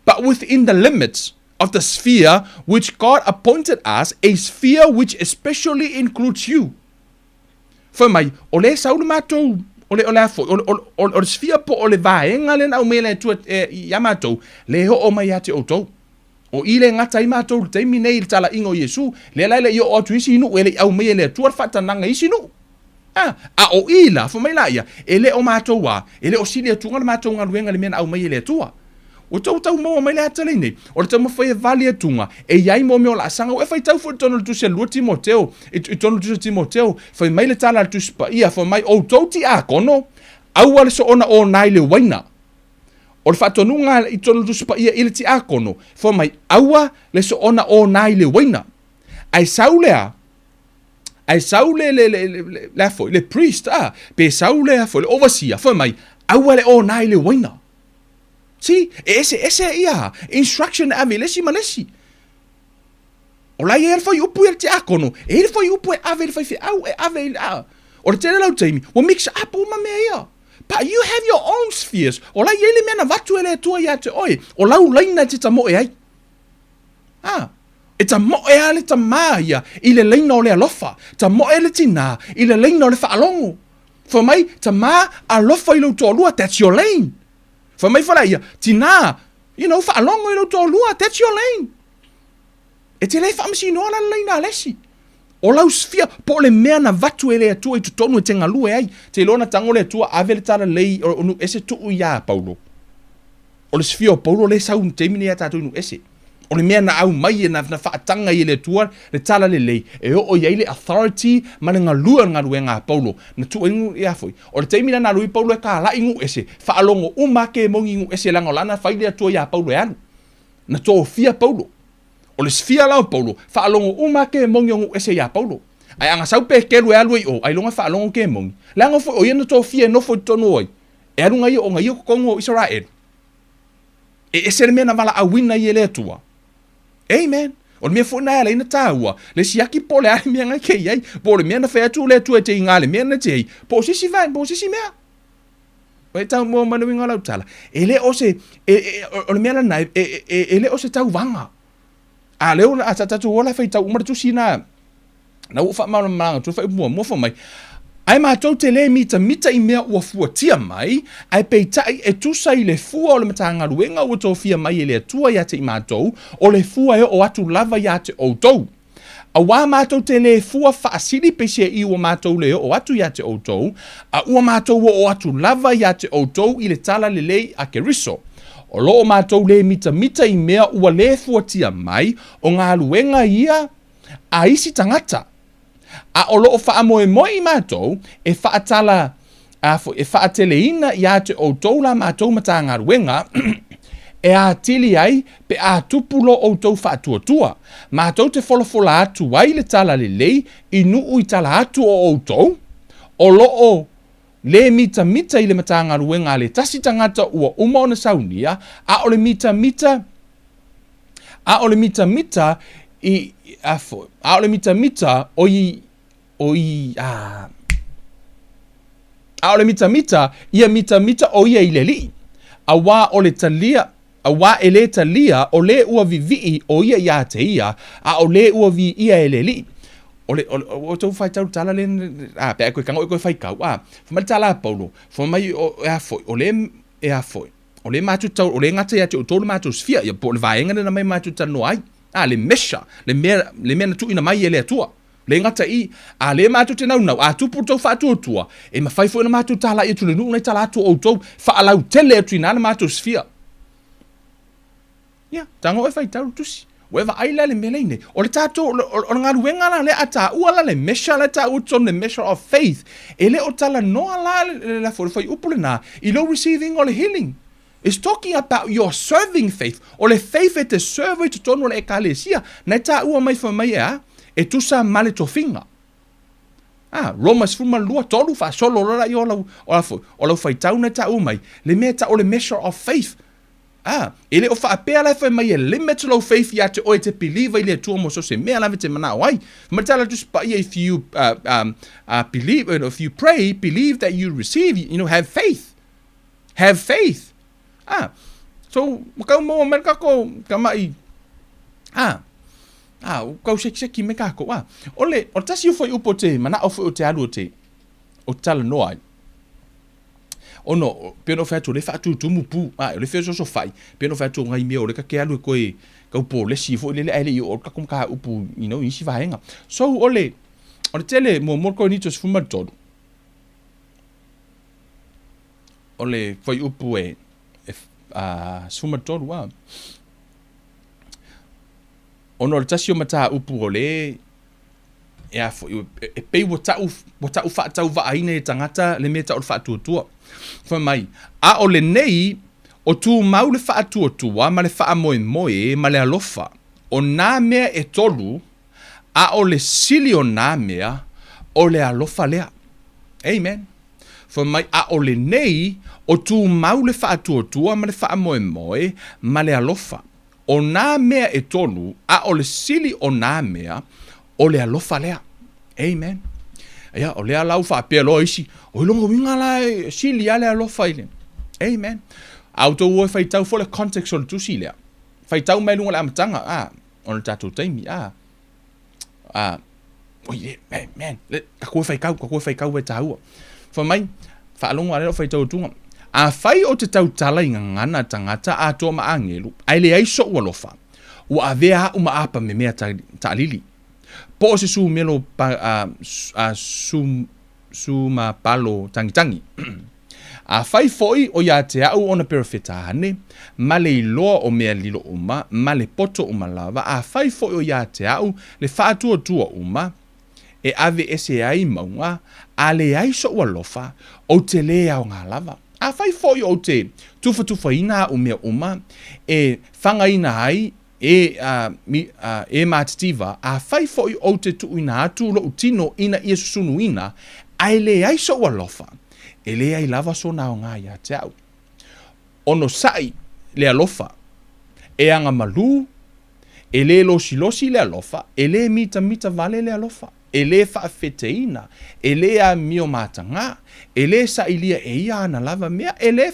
but within the limits of the sphere which God appointed us, a sphere which especially includes you. For my, o le saulu mātou, o le afo, o le sphere po o le vaenga le na umele tua ia mātou, le ho o mai ate o tau. O ile ngata i mātou te minei le tala ingo Yesu, le laile i o atu isi inu, ele au mei le tuar whatananga isi inu. O ila, for mai laia, ele o mātou wa, ele o sili atunga le mātou ngā ruenga le mena au mei le tua. O tau mau mai le atale nei, o le tau mawhai e vali atunga, e iai mo meo la asanga, o e whai tau fu tonu le tusia lua Timoteo, i tonu le tusia Timoteo, whai mai le tala le tuspa ia, whai mai o tau ti a kono, au ale so ona o nai le waina. O le whatonunga i tonu le tuspa ia ile ti a kono, whai mai aua le so ona o nai le waina. Ai saulea, le priest, pe saulea fo le overseer, whai mai aua le o nai le waina. Si, ese ia, instruction ave lesi malesi. O lai e fai upu e te akono, e le fai upu e ave le fai fi au, e ave le a. O le tene lau taimi, wa mix up o ma mea ia. But you have your own spheres. O lai e le mena vatu e le tua ia te oe, o lau laina te ta mo e ai. E ta mo e ale ta maa ia, i le leina o le alofa, ta mo e le tina, i le leina o le whaalongo. For mai, ta maa alofa i lau tō lua, that's your lane. For mai whala ia, tina, whaalongo i lau tō lua, that's your lane. E te le whamasi noa la leina alesi. O lau sfia, po le mea na vatu e le atua i tutonu e te ngalue ai, te lona tango le atua ave le tala lei, o nu ese tuu ia Paulo. O le sfia o Paulo le sau temine ia tātou nu ese. O le mea na au mai e na whaatanga i le atua, le tala le lei, e o iai le authority, ma le ngalua ngalue ngā Paulo, na tua ingu ia foi. O le temina na lui Paulo e ka la ingu ese, whaalongo umake mongi ingu ese langa lana, whai le atua ia Paulo e anu. Na tō fia Paulo. O le sfia lao Paulo, whaalongo umake mongi ingu ese ia Paulo. Ai anga sau pe kelu e alu i o, ai longa whaalongo ke mongi. Langa foi, o iena tō fia no foi tono oi. E arunga ia o ngai o kongo Israel. E se mea na wala awina i ele atua. Amen. O le mea fo na ele ina tāua. Le siaki po le ari mea ngai kei ai. Po le mea na whea atu le atua e te inga le mea na te ei. Po sisi vai, po sisi mea. O e tau mo manu inga lau tala. E le o se, o le mea la nai, e le o se tau vanga. A leo na atatu ola fai tau umara tu sina. Na ufa mauna malanga tu fai mua fa mai. Ai mātou te le mita I mea ua fuatia mai, ai peitai e tusa I le fua o le matanga ruenga ua tō fia mai e le atua ia te I mātou, o le fua e o atu lava ia te outou. A wā mātou te le fua whaasiri pesia I ua mātou le o atu ia te outou, a ua mātou o atu lava ia te outou I le tala le lei a Keriso. O loo mātou le mita I mea ua le fuatia mai, o ngā ruenga ia a isi tangata. A o loo wha moe I mātou, e whaatala, e whaateleina I a te outou la mātou mata ngā ruenga, e a tili ai, pe a tupulo outou whaatuatua. Mātou te wholofola atu ai le tala le lei, I nuu I tala atu o outou, o loo le mita I le mata ngā ruenga le tasi tangata ua uma o na saunia, a o le mita a o le mita I afo a o le mita o a o le mita ia mita o ia I le li a wā o le talia a wā e le talia o le ua vivi o ia te ia a o le ua vi ia e le li o tau fai tau tala le pe a koe kanga o koe fai kau fai tala paulo fai mai o afo o le e afo o le matu tau o le ngata ia te o tolu matu sfia ia po le vaenga na mai matu tano ai le mesha, le mea na tu ina mai e le atua. Le ngata I, a le mātu te nau, a tupu tau whaatu atua, e ma whaifo ina mātu tala I tu le nuu nei tala atu o tau, whaalau tele atu ina na mātu sfia. Ia, tango e whai tau tusi. Wewa aila le meleine. O le tātou, o ngā ruenga na le ata ua le mesha, le tā uton le measure of faith. E le o tala noa la le whai upule nā, I lo receiving o le healing. It's talking about your serving faith. O le faith e te serve I te tonu le ekalesia. Nei tā ua mai wha mai e tusa male to finga. Romans fuma lua tolu wha solo rara I o lau whai tau nei tā ua mai. Le mea tā o le measure of faith. E le o wha apea lai whai mai e limit low faith ia te oe te believe I le tua mo so se mea lawe te mana wai. Matala just pa if you believe, if you pray, believe that you receive, have faith. Have faith. So, makau mo mer kako kamai. Kau seki me kako. Ole, o tasi foi upo te mana o foi o te alu te. O tala no ai. Ono, peno fa tu le fa tu mupu. Le fa so fai. Peno fa tu ngai me o le ka ke alu koe kau po le si foi le ele o ka kom ka upu, isi va henga. So ole tele mo ko ni to fuma todo. Ole foi upu suma tolu ono le tasi o mata upu o le e pei wa tau wha tau wa aina e tangata le mea tau wha tuatua wha mai a o le nei o tu mau le wha tuatua ma le wha moe ma le alofa o nā mea e tolu a o le sili o nā mea o le alofa lea amen wha mai a o le nei o tu mau le wha tuatua ma le wha moe ma le alofa. O nā mea e tonu a o le sili o nā mea o le alofa lea. Amen. Ia, o lea lau wha apea loa isi. O ilongo winga la sili a le alofa ile. Amen. Auto ue whai tau fo le context o le tusi lea. Whai tau mai lunga le amatanga. O le tatou taimi. Oye, man. Ka koe whai kau e tāua. Wha mai, wha alonga aleo whai tau tunga. A whai o te tau tala I ngana tangata a toa maangelu, ai le aiso ua lofa. Ua avea uma apa me mea ta alili. Po o se su melo ma palo tangitangi. A whai foi o ia te au ona perafeta hane, ma le iloa o mea lilo uma, ma le poto uma lava. A whai foi o ia te au le whaatua tua uma, e ave ese ai maunga, a le aiso ua lofa o te lea o ngā lava. A whai foi o te tufa ina o mea uma, e whanga ina ai, e mātitiva, a whai foi o te tu ina atu lo utino ina ia susunu ina, ai le aiso ua lofa, e le ai lava so na o ngā ia te au. Ono sai le alofa, e anga malu, e le losi le alofa, e le mita vale le alofa, e le whaafeteina, e le a mio matanga, e le sa ilia e ia ana lava mea, e le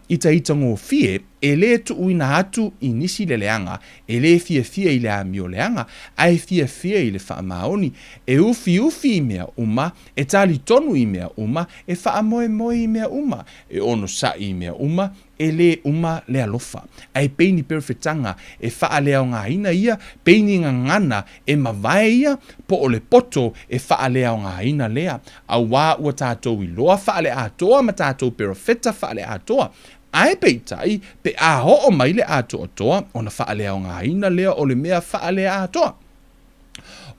ita ngō fie, e le tu uina atu i nisi le leanga, e le fia i le a mio leanga, ai fia i le wha maoni, e ufi i mea uma, e tali tonu i mea uma, e wha moe i mea uma, e ono sa i mea uma, e le uma le alofa. Ai peini perfetanga, e wha lea o ngā ina ia, peini ngana, e mawai ia, po o le poto, e wha lea o ngā ina lea, a wā ua tātou i loa, wha le atoa, ma tātou perfeta wha le atoa, ai peitai, pe a ho o mai le atoa toa, ona wha lea o ngā ina lea, o le mea wha lea atoa.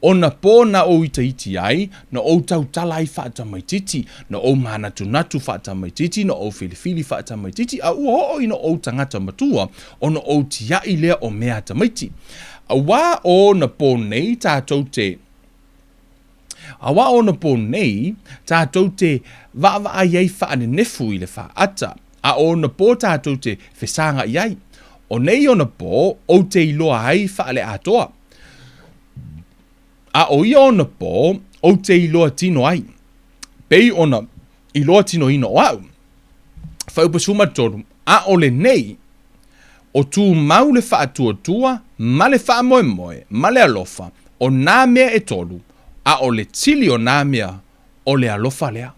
Ona po na o iti ai, na o tau tala i whaata mai titi, na o mana tunatu whaata mai titi, na o filifili whaata mai titi, a ua o ina o tangata matua, ona o tiai lea o mea ta maiti. A wā o na po nei tātou te, a wā o na po nei tātou te wāwa ai whaane nefu i le whaata, a o na po tātou te whesanga iai. O nei o na po, o te iloa ai whaale atoa. A o ia ona po, o te iloa tino ai. Pei ona iloa tino ino o au. Whaupasuma toru, a o le nei, o tū mau le whaatua tua, ma le wha moe, ma le alofa, o nā mea e toru, a o le tili o nā mea, o le alofa lea.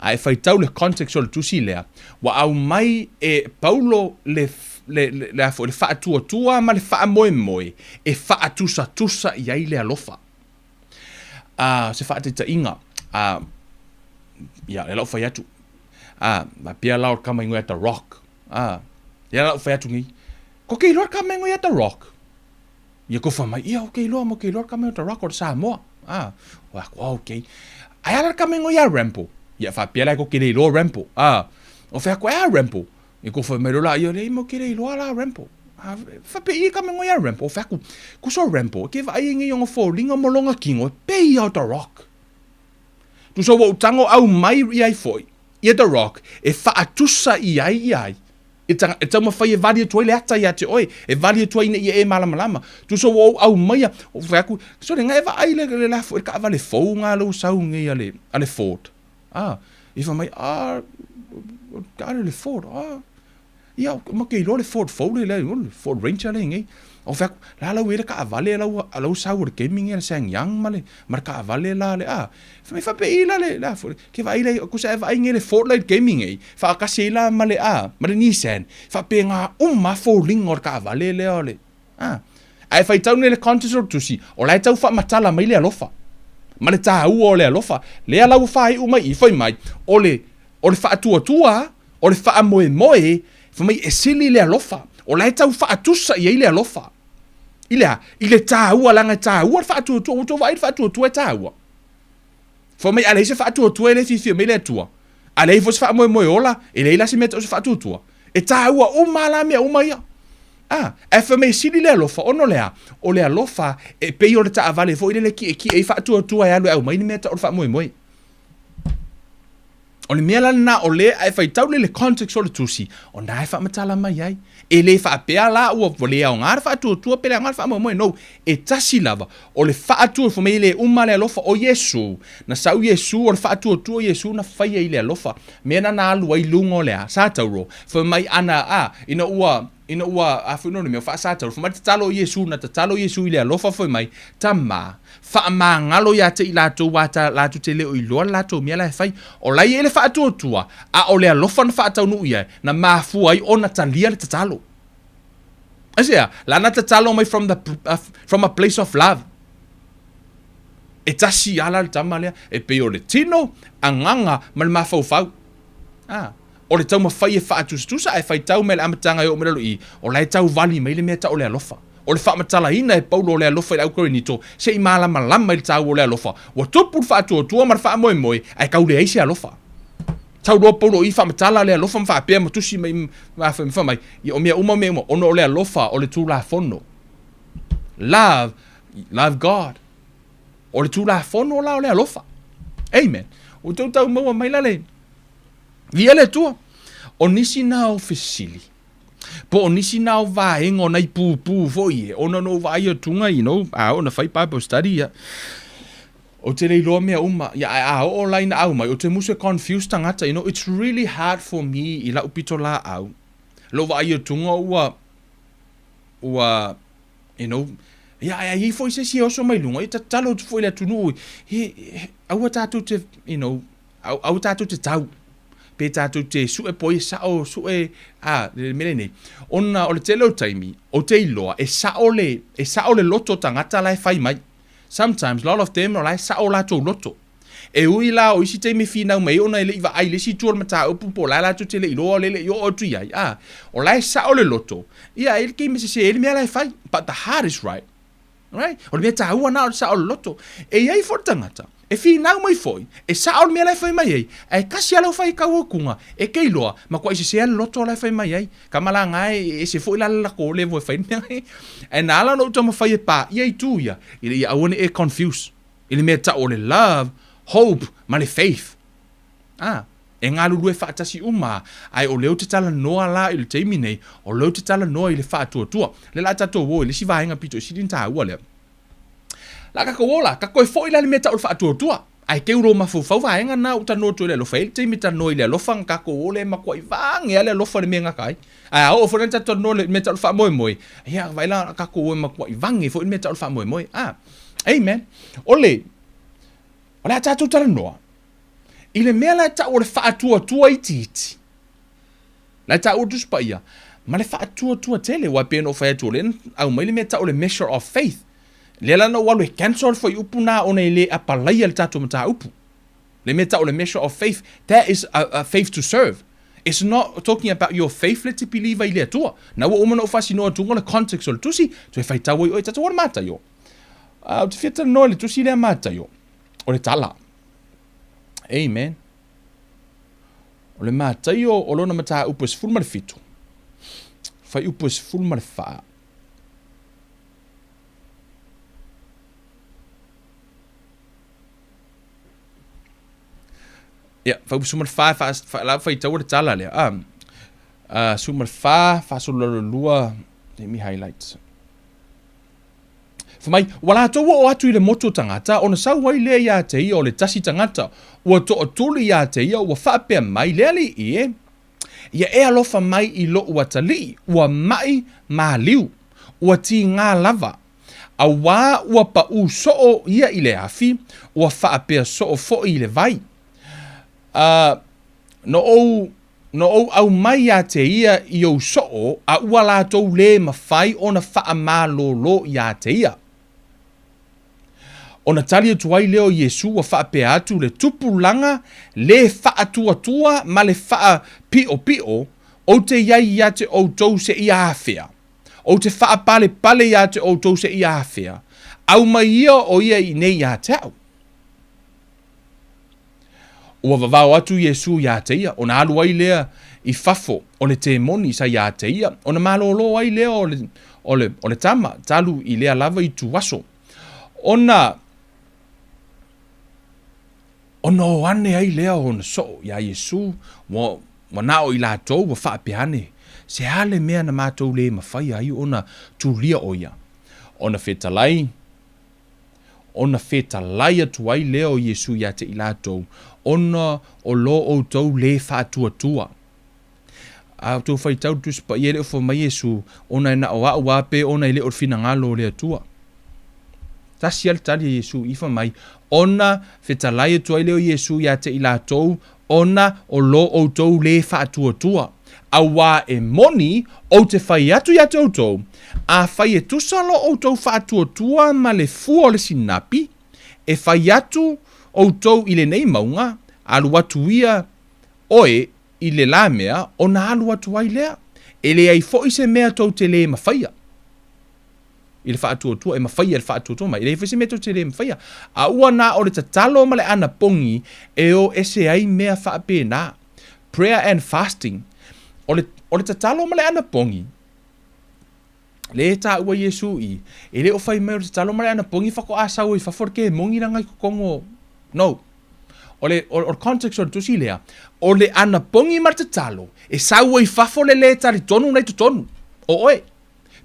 A e whaitau le context o le tusi lea, wa au mai e paulo le whaatua tua, ma le wha moe, e whaatusa i ai le alofa. Se whaatita inga, ia, le lau whai atu. Ma pia lau kama ingo at the rock. Ia lau whai atu ngi. Ko kei loa kama ingo at the rock. Ia ko whamai, ia o kei loa kama ingo at the rock o le Samoa. Wa okay. Ai ala kama ingo ia rampo. Ia wha pia lai ko kei loa rampo. O whai ko ia rampo. Ia ko whamai loa, ia rei mo kei loa la rampo. Wha pe ia kama ingo ia rampo. O whai ko so rampo. Ke wha ai ngi yonga fōringa molonga kingo. Pe ia o the rock. Tu so wa utango au mai i ai foi. Ia the rock. E whaatusa i ai. E tau mawhai e vali atua i le ata i ate oi. E vali atua ina i e malama. Tu so wa au mai o whaku. So le ngai wa ai le lafo. E ka vale fau ngā lau sau ngai ale Ford. I wha mai, ka le Ford. Ia, ma kei lo le Ford fau le Ford Ranger le ngai. O whaku, la lau e le ka vale lau sau le gaming e le sang yang male. Ma ka vale la le Wha me whape i la le lafo. Ke wa ai le, kusa e wa ai ngai le Ford Light Gaming ei. Wha akase la male male Nissan. Whape ngā fōling or ka vale le o le. Ai whai tau ne le contest o tusi. O lai tau wha matala mai le alofa. Ma le tā ua o le alofa. Le alau whai umai i whai mai. O le wha tua. O le wha moe. Wha mai e sili le alofa. O lai tau wha atusa i ei le alofa. I le tā ua langa tā ua. Wha tua. O tō vai wha tua e tā ua. Fo mai ale se fatu tua ele fifi me le tua. Ale fo se fa moe ola, ele la se meta se fatu tua. E ta ua o mala me o mai. E fa me sili le lofa ono lea. O le lofa e pe o le ta vale fo ile le ki e fatu tua e alu au mai ni meta o fa moe. O le mea na o le ai fai tau le context o le tusi. O na e fa matala mai ai. E le fa pea la ua volea o ngāra fa tua pele ngāra fa moe no. E tasi lava. O le fa atua fo me le uma le alofa o Yesu. Na sau Yesu o le fa atua Yesu na fai ai le alofa. Mea na alu ai lungo lea. Sa tauro. Fo mai ana ina ua afu no me fa sa tauro. Fo mai tatalo Yesu na tatalo Yesu i le alofa fo mai. Tama. Fa ma ngalo ya te ilato wata lato te leo i loa lato mea la fai. O lai ele fa atua. A o le alofa na fa atau nu ia. Na mafu ai o na talia le tatalo. Asia, la na tatalo mai from a place of love. E tasi ala le tama lea, e pe o le tino, a nganga, ma le mafau. O le tau mawhai e whaatustusa, e whai tau me le amatanga e o meralo i, o lai tau vali mai le mea ta o le alofa. O le whaamatala ina e paulo o le alofa i au korinito, se i malama i le tau o le alofa. Wa tupu whaatua ma le wha moe, ai kau le eise alofa. Tau roa paulo i whaamatala le alofa mwha apea matusi mai mai. I o mea uma ono o le alofa o le tū la fono. Love God. O le tū la fono la o le alofa. Amen. O tau maua mai lale. Via le tua. O nisi na o fesili. Po o nisi na o vaenga o nai pū foi. O no vai o tunga, o na fai Bible study, ya. O te leiloa mea uma, o line au mai, o te musu confused tangata, it's really hard for me i lau pito la au. Lo vai o tunga ua, i foi se si oso mai lunga, i ta talo tu foi la tunu, au tatu te, au tatu te tau. Pe tatu te su e poi sao, mele nei. Ona, o le tele o taimi, o te iloa, e sao le loto tangata lai fai mai. Sometimes, a lot of them are like sao la to loto. E ui la o isi te me fina mai ona ele iwa ai le si tuor mata upu po la to te le ilo le yo o tu ai. O lai sao le loto. Ia ele ke me se ele me la fai, but the heart is right. Right? O le me ta ua na o sao le loto. E ai for tangata. E fina mai foi. E sao me la fai mai ai. E kasi ala fai ka kunga. E ke iloa, ma ko isi se le loto la fai mai ai. Kamala ngai e se foi la ko le vo fai mai. E na ala no tama fai pa. Ia tu ia. Ia aone e confuse. Ile me ta o le love, hope, ma le faith. E ngā lulu e whaatasi uma, ai o leo te tala noa la i le teimi nei, o leo te tala noa i le whaatua tua. Le la tato wo, le si vahenga pito, si din tā ua lea. La kako wola, kako e fo ila le meta o le whaatua tua. Ai ke uro mafu fau vahenga na uta no tu le lofa, il teimi ta no i le lofa kako wole makua i vange ale lofa le menga kai. Ai o fo nenta to no le meta o le wha moe moe. Ia, vaila kako wole makua i vange fo il meta o le wha moe moe. Amen. Ole a tātou tala noa. I le mea la ta o le whaatua tua i titi. La ta o tuspa ia. Ma le whaatua tua tele wa pēno whaatua le au mai le mea ta o le measure of faith. Le lana walu e cancel fo i upu na o nei le apalaia le tātou mata upu. Le mea ta o le measure of faith. That is a faith to serve. It's not talking about your faith le te piliva i le atua. Na wa umana o whasi noa tunga le context o le tusi. Tu e whaitawa i oi tātou ora mata yo. O te whiata noa le tusi le mata yo. O le tala. Amen. O le mātai o lona mata upus fulma le fitu. Fai upus fulma le faa. Ia, fai upus fulma le faa, fai tau le tala lea. Fulma le faa, faa solo lua, let me highlight. Fumai, wala tau o atu i le moto tangata, o na sau wai lea ia te ia o le tasi tangata, ua to o tuli ia te ia, ua whaapea mai lea li i e. Ia e alofa mai i lo ua tali, ua mai maa liu, ua ti ngā lava. A wā ua pa u soo ia i le afi, ua whaapea soo fo i le vai. No ou au mai ia te ia i au soo, a ua la tau le mawhai o na wha maa lo ia te ia. O na tali atu ai leo Yesu wa whaapea atu le tupulanga, le whaatua ma le wha pio, o te iai ia te outou se ia hawhea. O te whaapale pale ia te outou se ia hawhea. Au mai ia o ia i nei ia te au. Ua wawao atu Yesu ia te ia, o na alu ai lea i fafo, o le te moni sa ia te ia, o na malolo ai lea o le tama, talu i lea lava i tuwaso. Ono ane ai lea o na so ia Yesu, wa nao i la tau wa whaapeane. Se hale mea na mātou le mawhai ai ona tulia o ia. Ona whetalai atu ai lea o Yesu ia te i la tau. Ona o lo o tau le whaatua. A tau whai tau tuspa i ele o wha Yesu, ona e na o a wape, ona i le o fina ngalo le atua. Tasi al tali Yesu ifa mai, ona whetalai atu ai leo Yesu ia te i la tau, ona o lo o tau le whaatua. A wā e moni o te whai atu ia te outou, a whai e tusalo o tau whaatua ma le fua o le sinapi, e whai atu o tau i le nei maunga, alu atu ia oe i le la mea, o na alu atu ai lea, e le ai fo i se mea tau te le mawhaia. I le whaatua, e mawhaia le whaatua mai, i le fo i se mea tau te le mawhaia. A ua na o le tatalo ma le ana pongi, e o ese ai mea whaapena. Prayer and fasting. O le tatalo ma le ana pongi. Le ta ua Yesu i. E le o whai mai o le tatalo ma le ana pongi, whako asau i whaforke mongi ranga i kukongo. No. o context o tusi lea, o le ana pongi martatalo, e saua I fafo le tari tonu nei tonu. O oe.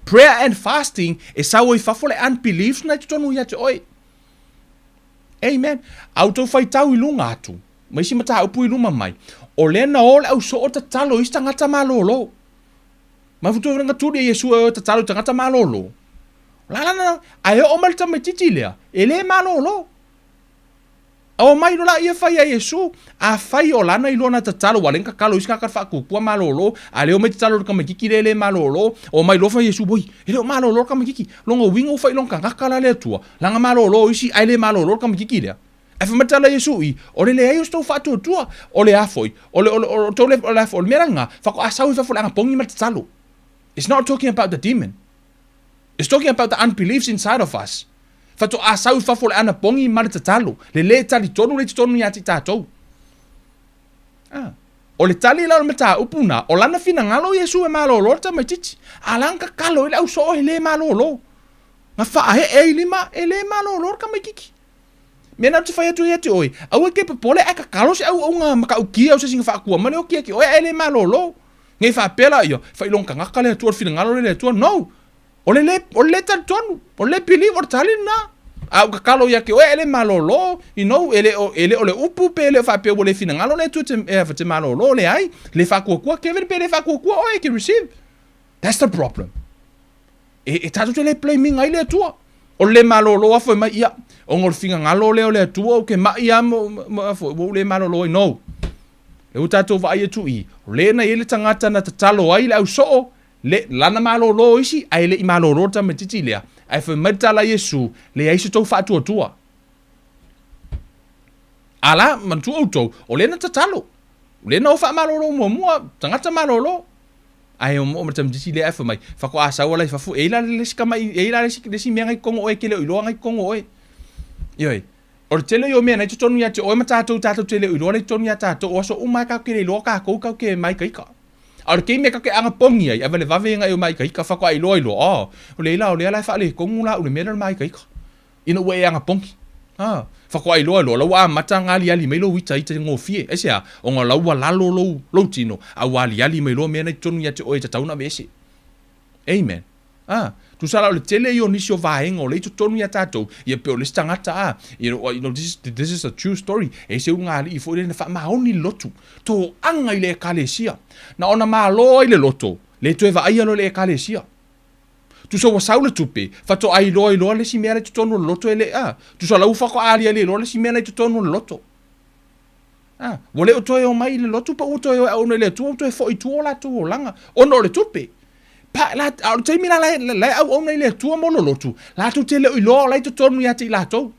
Prayer and fasting, e saua I fafo le unbeliefs nei tonu ia te oe. Amen. Au tau fai tau I lunga atu. Mai si mata upu I luma mai. O le na ole au so o tatalo I tangata malolo. Ma futu nga turi Yesu o tatalo tangata malolo. La, ai o malta mai titi lea. E le malolo. O mai no la ia fai a Yesu, a fai o lana I lona tatalo, walenka kalo iska karfa kukua malolo, a leo me tatalo ka makiki le malolo, o mai lofa Yesu boi, e leo malolo ka makiki, longa wingo fai longa ngakala le tua, langa malolo isi ai le malolo ka makiki lea. E fa matala Yesu I, o le ai o sto fatu tua, o le afoi, o le tole o le afoi, meranga, fako asau fa fulanga pongi matatalo. It's not talking about the demon. It's talking about the unbeliefs inside of us. Fato asau fafole ana pongi maritatalo. Le tali tonu ya ti tatou. O le tali la mata upuna. O lana fina ngalo Yesu e malolo ta matiti. Alanka kalo ile uso e le malolo. Nga fa e lima e le malolo ka makiki. Mena tu faya tu yeti oi. Au ke pole aka kalo se au nga maka uki au se singa fa ku mane o ki o e le malolo. Ngai fa pela yo. Fa ilonka ngakale tu fina ngalo le tu no. O le tonu, o le believe o tali na. Au kakalo ya ke o ele malolo, you know, ele o le upu pe ele fa pe o le fina ngalo le tu te malolo le ai, le fa kua Kevin pe le fa kua o e ke receive. That's the problem. E tatu te le play minga ile tua. O le malolo a foi mai ia, o ngol finga ngalo le o le tua o ke mai ia mo o le malolo no. E utatu va ia tu I. Le na ele tangata na tatalo ai le au so le lana malolo isi ai le malolo ta metiti lea ai fa matala Yesu le ai se tau fatu tua ala man tu auto o le na tatalo le na fa malolo mo tangata malolo ai o mo tam disi le ai fa mai fa ko asa wala fa fu e la le skama e la le si me ngai kongo e ke le ilo ngai kongo e yoi o tele yo me na tonu ya te o mata tato tele ilo le tonu ya tato o so uma ka ke le lo ka ko ke mai kai ka Ar ke me ka ke anga pongi ai avale vave nga o mai kai ka fa ko ai lo o le la fa le kongula o le me mai kai ka in a way anga pongi fa ko ai lo wa mata nga ali me lo wita ite ngo fie e sia o nga wa la lo tino a wa ali me lo me na tonu ya te o e tauna vese amen tu sala le tele yo nisio vaenga o le tonu ya tato ye pe o le stangata you know this is a true story e se unga ali fo le fa maoni lotu to anga ile kalesia na ona malo ile loto le tu va ia lo le kalesia tu so wa saule tupe fa to ai lo le si mera tonu loto ele tu sala ufa ko ali le lo le si mera tonu loto vole o to o mai le lotu pa o to o le tu to fo I tu la tu langa ono le tupe pa la au te mina la au ona ile tua mono lotu la tu te le ilo la tu tonu ya te la to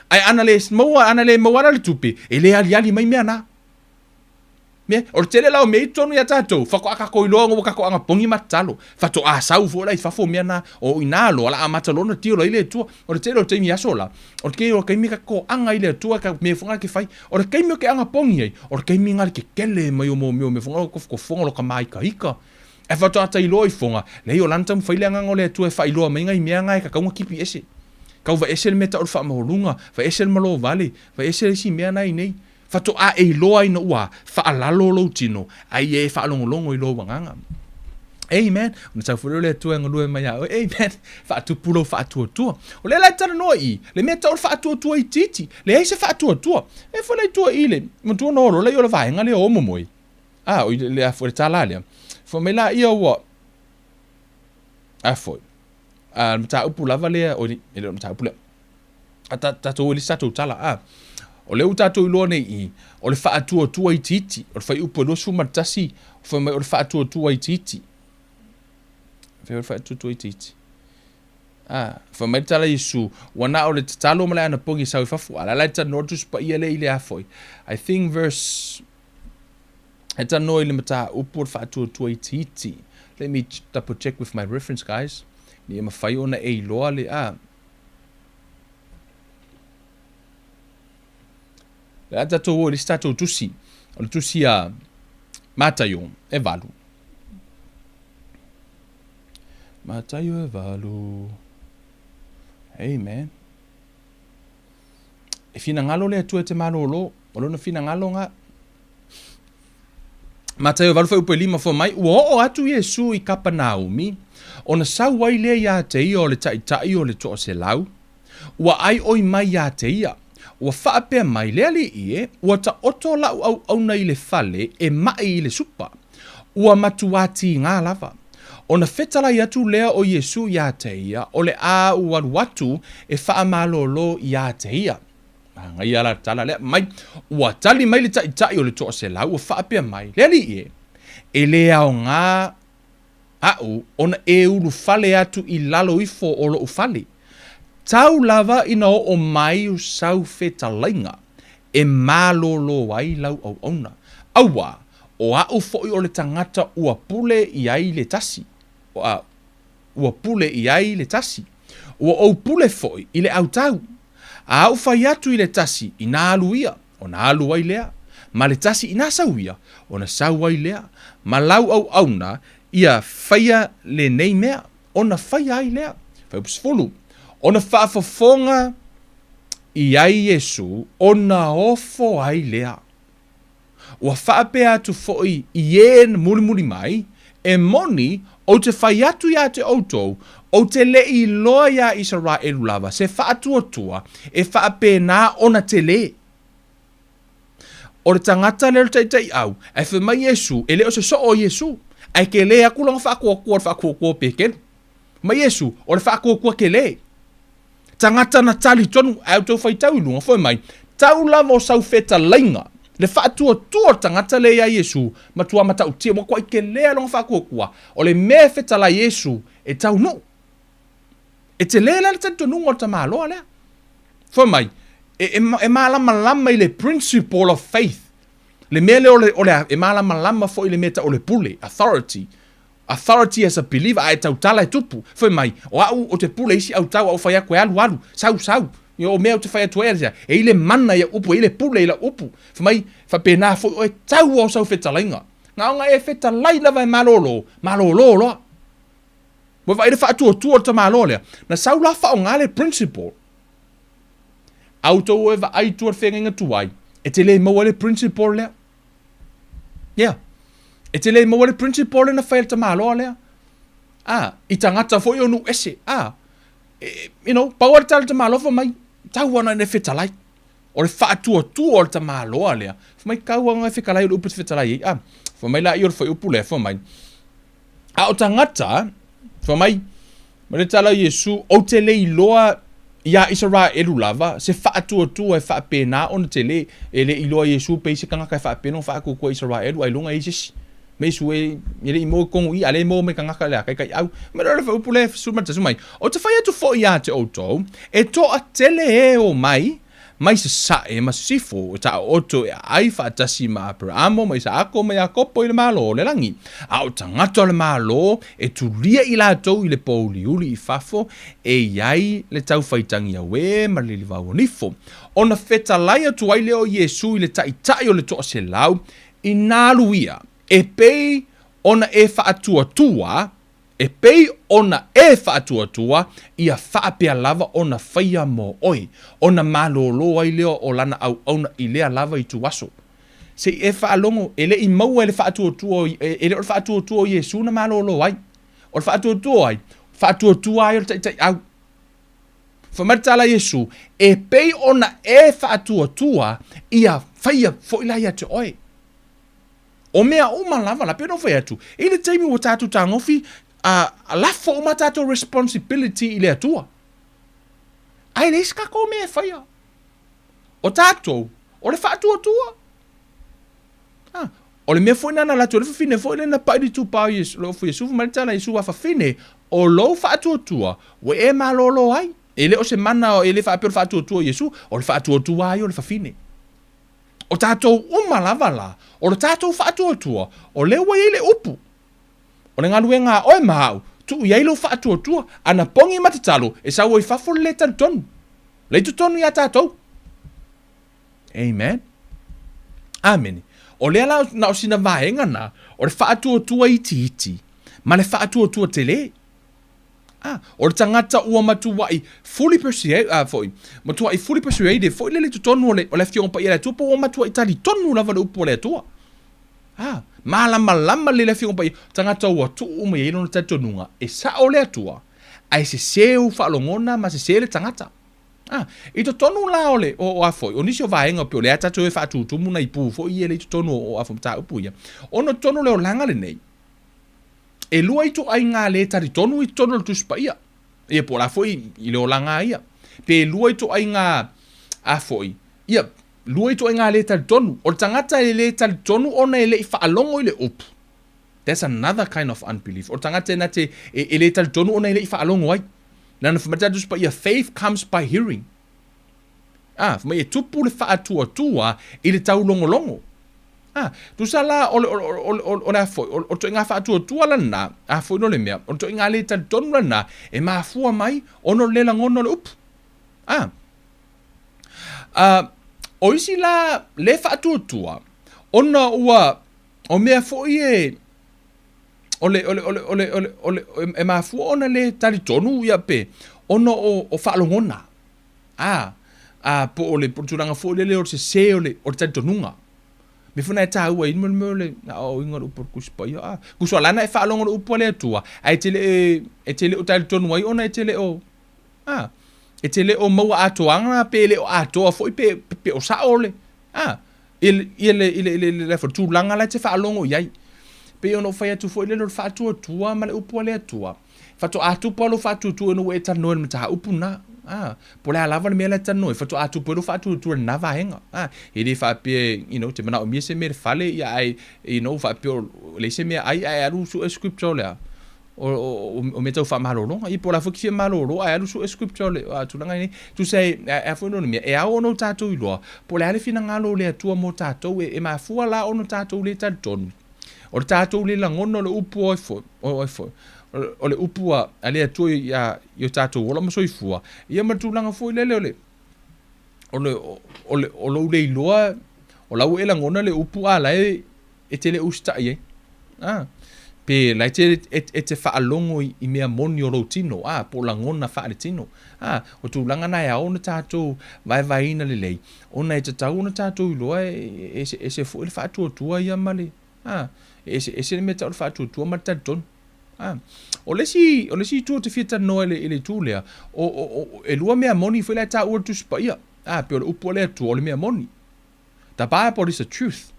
ai analyze mo ara le tupi ele ali mai mena me o te le la me tonu ya tato fa ko aka ko ilo ngo ka ko anga pongi matalo fa to sau fo la fa fo mena o inalo ala matalo no tio ile tua o te mi asola o ke o ke mi ka ko anga ile tua ka me fonga ke fai o ke mi ke anga pongi ai o ke mi ngal ke kele mai o mo me fonga ko fonga lo ka mai ka ika e fa tata I loi fonga le o lanta mfaile anga ngole tu e fa ilo mai ngai mea ngai ka kaunga kipi ese kau va ese meta o fa maholunga va ese malo vale va ese si mea nai nei fa to a e loa ina ua fa alalo lo tino ai e fa longo I lo wanganga amen ona sa fu le tu nga lu mai amen fa tu pulo fa tu o le la tana no I le meta o fa tu I titi le ese fa tu e fa le tu ile mo tu no lo le yo le va nga le o mo moi o le a fu tala le fo me la ia wa afo mata upu lava le o ni ele mata upu le ata to li sato tala o le uta to lo nei I o le fa atu I titi o le fa upu no su matasi fo me o le fa atu I titi fe o le fa atu I titi fo me tala Yesu wana o le talo mala na pongi sa fa fu ala la ta no tu spa ile ile afo I think verse Eta no ile mata upu fa atu titi. Let me double check with my reference, guys. Ni ma fai ona e loa le La tato o le stato tusi. O le tusi Matayo e valu. Matayo e valu. Amen. E fina ngalo le atu e te malolo. O lona fina ngalonga. Mateo valu fa upe lima fo mai. Ua o atu Yesu I Kapanaumi. Ona sau wai lea ia te ia o le tai o le toa se lau. Ua ai oi mai ia te ia. Ua whaapea mai lea li ie. Ua ta oto lau au auna I le fale e mai I le supa. Ua matuati ngā lava. Ona fetalai atu lea o Yesu ia te ia. O le a uaru watu e wha malolo ia te ia. Ngai ala tala lea mai. Ua tali mai le tai o le toa se lau. Ua whaapea mai lea li ie. E lea o ngā au, ona e ulu fale atu I lalo ifo o lo ufale. Tau lava ina o mai u sau fetalainga. E malolo ai lau au ona. Aua, o au foi o le tangata ua pule I ai le tasi. Ua pule I ai le tasi. Ua au pule foi I le au tau. A au fai atu I le tasi I nā alu ia. O nā alu ai lea. Ma le tasi I nā sau ia. O nā sau ai lea. Ma lau au auna ia faia le nei mea. Ona faia ai lea. Fai pusfulu. Ona whaafafonga I ai Yesu. Ona ofo ai lea. Ua whaapea atu foi I e muli mai. E moni o te whai atu ia te outou. O te lei loa ia Israelu lava. Se whaatua tua. E whaape nā ona te le. O le tangata leo teitai au. E whamai Yesu. E leo se so o Yesu. Ai ke le aku langa whakua peken. Ma Yesu, o le whakua ke le. Tangata na tali tonu, au tau whai tau ilunga, whai mai. Tau lava o sau feta lainga. Le whaatua tua tangata le ia Yesu, ma tua matau tia, mo kwa ike lea longa whakua. O le mea feta la Yesu, e tau no. E te lea la te tonunga o ta māloa lea. Whai mai, e maalama lama I le principle of faith. Le mea le ole e malama lama fo I le meta o le pule, authority. Authority as a believer, ai tau tala e tupu. Foi mai, o au o te pule isi au tau au whaia koe alu. Sau. O mea o te whaia tuere sia. E ile mana ia upu, e ile pule ila upu. Foi mai, whapena foi o e tau o sau whetalainga. Ngā onga e whetalai lava e malolo loa. Mo vai le whaatua tua ta malolo lea. Na sau la wha o ngale principle. Au tau e wa ai tua whengenga tuai. E te le maua le principle lea. Yeah. E te le maua le principle na whael ta maloa lea. I tangata fo I onu ese. Paua le tala ta maloa fa mai. Tau ana ne whetalai. O le whaatua tua o le ta maloa lea. Fa mai kau anga whekalai o le upu te whetalai. Fa mai la I o le whai upu lea. Fa mai. O tangata. Fa mai. Ma le tala Yesu. O te le iloa. Ia Israelu lava, se whaatua tua e whaapena ona te le, e le iloa Yesu pe se kangaka e whaapena o whaakukua Israelu, ai longa Isis. Me su e le imo kongu I, ale mo me kangaka lea, kai au, me rara whaupule sumata sumai. O te whai atu fo ia te outou, e toa tele e o mai se sae ma sifo, e ta oto e ai whaatasi ma Abrahamo, mai sa ako mai a kopo I le malo le langi. A o tangata le malo, e tu lia I la tau I le pouli uli I fafo, e iai le tau whaitangi a we, ma le liwa nifo. Ona feta lai atu ai leo Yesu I le tai o le toa se lau, I nalu ia, e pei ona e whaatua tua, e pei ona e whaatua tua, ia whaapea lava ona whaia mo oi. Ona malolo ai leo o lana au ona I lea lava I tu waso. Se e whaalongo, e le I maua e le whaatua tua, e le o le whaatua tua o Yesu na malolo ai. O le whaatua tua ai, whaatua tua ai o le tai au. Whamatala Yesu, e pei ona e whaatua tua, ia whaia foila ia te oi. O mea uma lava la peno whai atu. E le taimi o tātu tangofi, a lafo o matato responsibility I le atua. Ai le iska ko mea whaia. O tātou, o le whaatua tua. O le mea fwina na latu, o le whawhine fwina na pairi tu pao Yesu, lo fu Yesu, maritana Yesu wa whawhine, o lo whaatua tua, we e malolo ai. E le o se mana o e le whaapero whaatua tua Yesu, o le whaatua tua ai o le whawhine. O tātou lava la, o le tātou whaatua tua, o le wa i le upu. O le ngalue ngā oe mahau, tu iai lo whaatua tua, ana pongi matatalo, e sa oi whafo le tantonu. Le tutonu ia tātou. Amen. Amen. O le ala na o sina vaenga na, o le whaatua tua iti, ma le whaatua tua te le. O le tangata ua matuai fully persuaded foi. Matuai fully persuaded foi le tonu o le fiong pa ia tu po ua matuai tali tonu lava le upo le tua. Malama le fiong pa ia tangata ua tu uma ia no tatonunga e sa o le tua. Ai se seu whaalongona ma se se le tangata. I to tonu la ole o afoi. O nisi o vaenga pe o le atatu e whaatutumu na ipu fo i le to tonu o afo mta upu ia. Ono tonu le o langa le nei. E lua i to ai ngā le tari tonu i tonu le tuspa ia. Ia po la foi i le o langa ia. Pe lua i to ai ngā afoi. Ia, lua i to ai ngā le tari tonu. O tangata e le tari tonu ona e le i whaalongo i le upu. That's another kind of unbelief. O tangata e nate e le tari tonu ona e le i whaalongo ai. Nana whamata tuspa ia, faith comes by hearing. Whama ia tupu le whaatua i le tau longo. Tu sa la o le afoi, o to inga whaatua lana, afoi no le mea, o to inga le tari tonu lana, e maafua mai, ono le langono le upu. O isi la le whaatua, ona ua, o mea foi e, e maafua ona le tari tonu ia pe, ono o whaalongona. Po o le portulanga foi le o se o le tari tonunga. Me funa e tāua inmo le o inga upo kuspa ia. Kuswa lana e whaalonga le upo le atua. E tele o tali tonu ai ona e tele o. E tele o maua atoanga pe le o atoa foi pe o saole. Le fortulanga la te whaalonga iai. Pe ono whai atu foi le lo whaatua tua ma le upo le atua. Fato atu palo whaatua tua no e tano e mtaha upu na. Po le alava le mea le tano e fato atu pelo fatu tu na vaenga. E le fa pe, te mana o mia se me fale ia ai, fa pe le se me ai aru su scripture le. O me tau fa malolo, i po la fo ki malolo ai aru su scripture le. Tu langa ni, tu sei a fo no mea e a ono tatu i loa. Po le ale fina ngalo le atua mo tatu e ma fua la ono tatu le tatu. O tatu le langono le upu o fo. O le upua ale atu ia yo tatou ola masoifua ia matulanga foi lele o le iloa o lau e langona le upua la e tele usta ie pe la te whaalongo i mea moni o tino po langona whaare tino o tūlanga na ea ona tatou vai ina le lei ona e tatau ona tatou iloa e se foi le whaatua tua ia male e se me tau le whaatua tua ma tatou o lesi tu te fita no ele tu lea o e lua mea moni foi la ta ua tu spa ia pe o upo le tu o le mea moni the Bible is the truth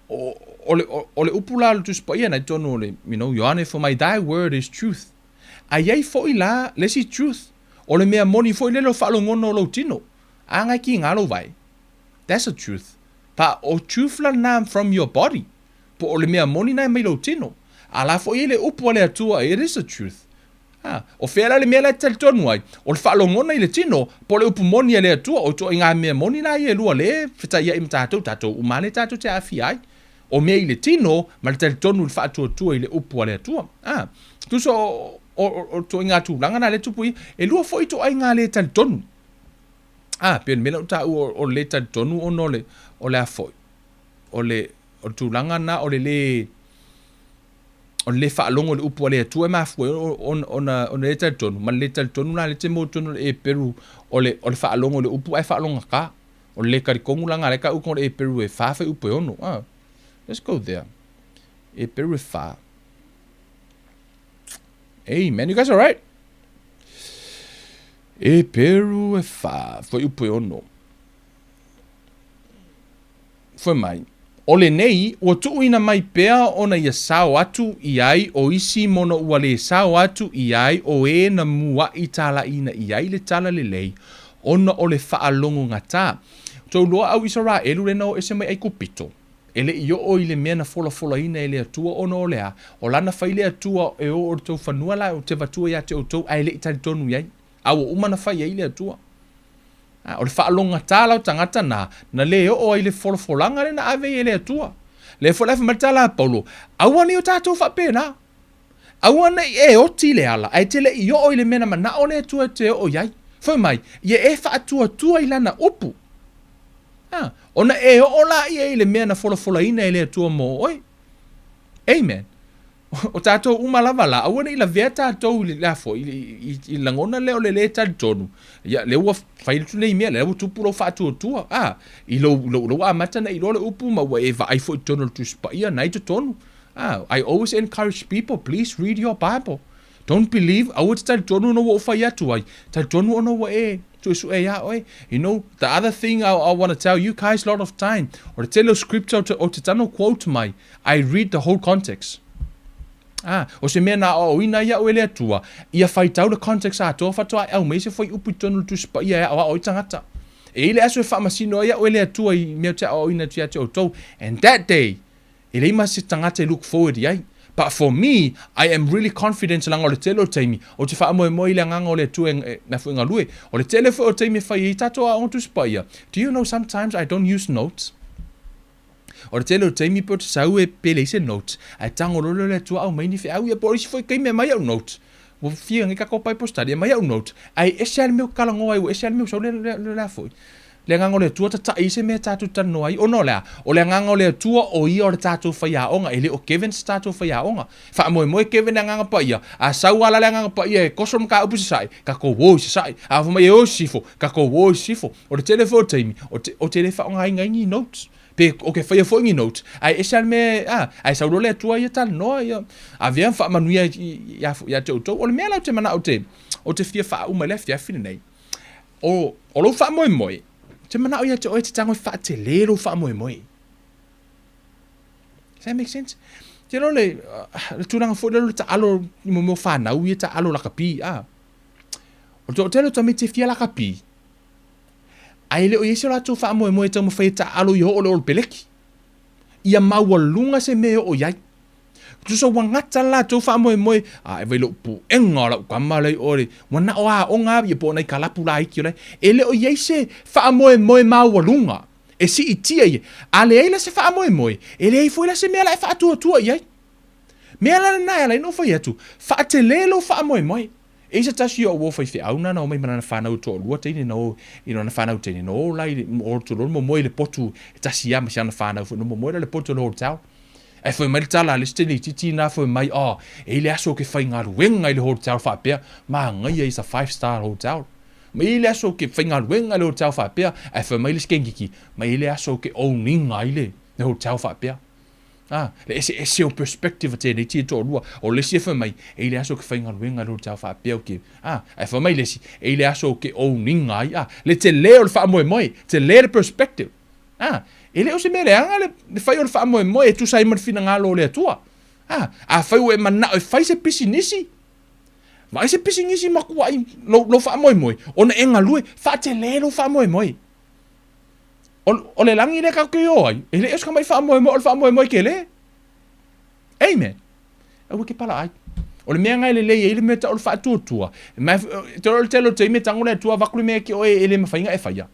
o le upo la tu spa ia na tono le Ioane for my thy word is truth ai foi la lesi truth o le mea moni foi le lo falongono lo tino anga ki ngalo vai that's the truth pa o truth la na from your body po o le mea moni na mai lo tino ala fo ile upo le atua it is the truth o fela le mela tel tonu ai o le falongona ile tino po le upu moni le atua o to inga me moni na ye lua le fita ia imta tato umane tato te afi ai o me ile tino mal tel tonu le fatu tua ile upu le atua tu so o to inga tu langa na le tupu e lua fo ito ai nga le tel tonu pe mela ta o le tel tonu ono le o le afoi o tu langa na o le on le whaalongo le upu le atua mafue ona le tal tonu ma le tal tonu la le te mo tonu e Peru o le whaalongo le upu ai whaalonga ka o le karikongu langa le ka ukon e Peru e whawhe upu ono let's go there e Peru e wha hey man you guys alright e Peru e wha foi upu ono foi mai o le nei, ua tuuina mai pea ona ia sao atu i ai o isi mono ua le sao atu i ai o e na mua i tala ina i ai le tala le lei, ona o le whaalongo ngata. Tau loa au isara elu le nao ese mai ai kupito. Ele i o i le mea na fola ina e le atua ona o lea, o lana whai le atua e o tau whanua la o te vatua ia te o tau ai le i tali tonu iai. Au o umana whai ai le atua. O le whaalonga tālau tangata na le o ai le folanga le na ave e le atua. Le folefa matala Paulo, awane o tātou whapena. Awane e o ti le ala, ai te le i o i le mena mana o le atua te o iai. Whai mai, ia e whaatua tua i lana upu. Ona e o la i e le mena fola ina e le atua mo oi. Amen. o tātou umalava la, awana ila vea tātou ili lafo, i langona leo le tonu. Ya, leo wa whairutu nei mea, leo tupu lo whātua tua. I lo amata na i role upu ma wa e vai fo i tonu tu spaia, nai to tonu. I always encourage people, please read your Bible. Don't believe, awa ta tonu no wa whai atu ai, ta tonu ono wa e, you know, the other thing I want to tell you guys a lot of time, or to tell you scripture o te tano quote mai, I read the whole context. O se mea na o ina ia o ele atua, ia whai tau the context a toa whatoa au mei se whai upu tonu tu spa ia awa o i tangata. E ile aso e whamasino ia o ele atua i mea te o ina tia te o tau, and that day, ele ima se tangata I look forward i ai. But for me, I am really confident langa o le tele o teimi. O te wha moe moe le nganga o le tua na fuinga lue. O le tele o teimi whai I tatoa o tu spa ia. Do you know sometimes I don't use notes? O le tele o teimi po te sau e pele se notes. Ai tango lolo le tua au maini whi au ia po isi foi keime mai au notes. O fia ngi kako pai postari mai au notes. Ai ese ale meu kalango ai o ese ale meu sau le foi. Le nganga o le tua ta ise me tatu tano ai o no lea. O le nganga o le tua o ia o le tatu whai a onga. Ele o Kevin tatu whai a onga. Wha moe Kevin a nganga pa ia. A sau ala le nganga pa ia e kosom ka upu se sai. Ka ko wo se sai. A fuma e o sifo. Ka ko wo sifo. O le telefo teimi. O te le wha onga inga ingi notes. Pe o ke whai a fo ingi notes. Ai esal me, ai sau le tua ia tal noa ia. A vea wha manuia ia te utou. O le mea lau te mana o te fia wha uma le fia fina nei. O lo wha moe. Te mana o ia te oe te tango wha te lero wha moe. Does that make sense? Te lo le tūranga fo le ta alo ni mo whanau ia ta alo laka pi. O te lo ta me te fia laka pi. Ai le o yese la tu wha moe ta mo whai ta alo i ho o le ol peleki. Ia maua lunga se meo o iai. Tu so wangata la tu wha moe. E vai lo pu enga la kama lei ore. Wana o a onga ia po nei kalapu la iki ole. E le o yese wha moe maua lunga. E si itia ie. A le eila se wha moe. E le ei foi la se mea la e wha tua iai. Mea la na e la ino whai atu. Wha te lelo wha moe. E se tasi o wo fai au na o mai mana whanau to lua teine no ino na whanau teine no lai o to lo mo moe le potu tasi ya masiana whanau no mo moe le potu lo tau. E foi mai tala le steni titi na foi mai e le aso ke fai ngā ruenga I le hotel whapea ma ngai is a 5-star hotel. Ma I le aso ke fai ngā ruenga le hotel whapea e foi mai le skengiki ma I le aso ke owninga I le hotel whapea. Le ese o perspective te nei ti to lua o le si foi mai e le aso ke fai ngā ruenga le hotel whapea ke e foi mai le si e le aso ke owninga I le te leo le wha moe te leo le perspective. Ele o se mele anga le fai o le wha moe tu sai man fina ngalo le atua. A fai o e mana o fai se pisi nisi. Vai se pisi nisi makua I lo wha moe. Ona enga lue, wha te le lo wha moe. O le langi le kau ke o ai. Ele eska mai wha moe o le wha moe ke le. Amen. Au ke pala ai. O le mea ngai le lei e le mea ta o le wha tua. Te o le telo te ime tango le tua wakulu mea ki o e le mawhainga e whaia.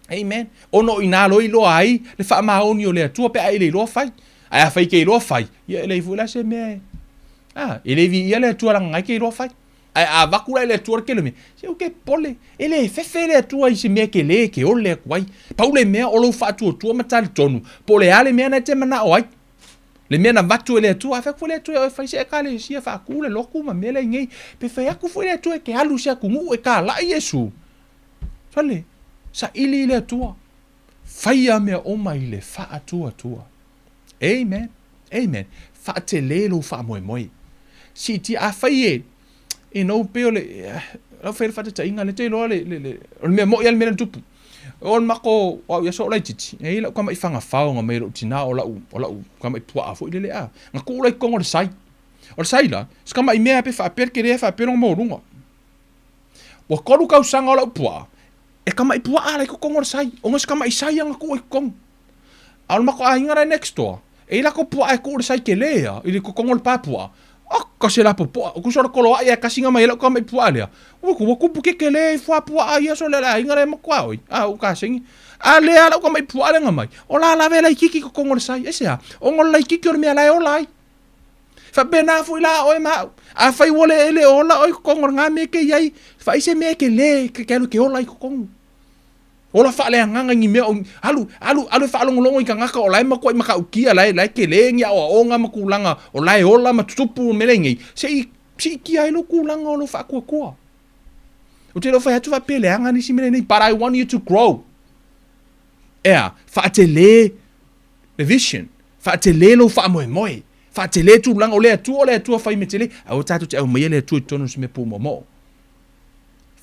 Amen. Ono ina lo I lo ai le wha maoni o le atua pe ai le lo fai. Ai a fai ke lo fai. Ia le fula se me. Ele vi ia le atua la ngai ke lo fai. Ai a vakula le atua ke le me. Se o ke pole. Ele fefe le atua I se me ke le ke o le kwai. Paule mea o lo fa tua matali tonu. Pole ale mea na te mana o ai. Le mea na vatu le atua fa ko le atua o fai se ka le sia fa ku le loku ma me le ngai. Pe fa ku fo le atua ke alu sia ku ngu e ka la Yesu. Fale. Sa ili le tua. Faia mea o mai le wha tua. Amen. Wha te lelo wha moe. Si ti a fai e no peo le lau whaere wha te tainga le te loa le mea mo ia le mea tupu. O le mako wau ia so lai titi. E ila kama I whanga whao ngā meiro tina o lau kama I pua afo I le a. Ngā kūra I kongo le sai. O le sai la, skama I mea pe wha per kere wha per ngā maurunga. Wa koru kau sanga o lau pua. E kama I pua ala I ko kongor sai. O ngas kama I sai anga ko I kong. Al mako a ingara next door. E la ko pua e ko sai ke lea. I ko kongor papua. Ka se la po pua. Ku sora kolo a ia kasinga mai la kama I pua lea. O ko ku puke ke le fua pua a ia so le la ingara mako ai. O ka singi. A lea la kama I pua le ngamai. O la la vela I kiki ko kongor sai. Ese a. O ngol la kiki o me ala o lai. Fa bena fu la o ma. A fai wole ele o la o ko kongor nga me ke yai. Fa ise me ke le ke lo ke o lai ko kong. Ola whaaleanganga ngi mea alu whaalongolongo i ka ngaka o lai mako i maka ukia lai ke lengi o onga makulanga o lai ola matutupu melengi. Si kia ilo kulanga o lo whaakua. O te lo whai hatu whapeleanga nisi melengi, but I want you to grow. Whaatele the vision. Whaatele lo whaamoe. Whaatele tu langa o lea tua whai me tele. Au tātou te au mai lea tua tonu si me pū mo.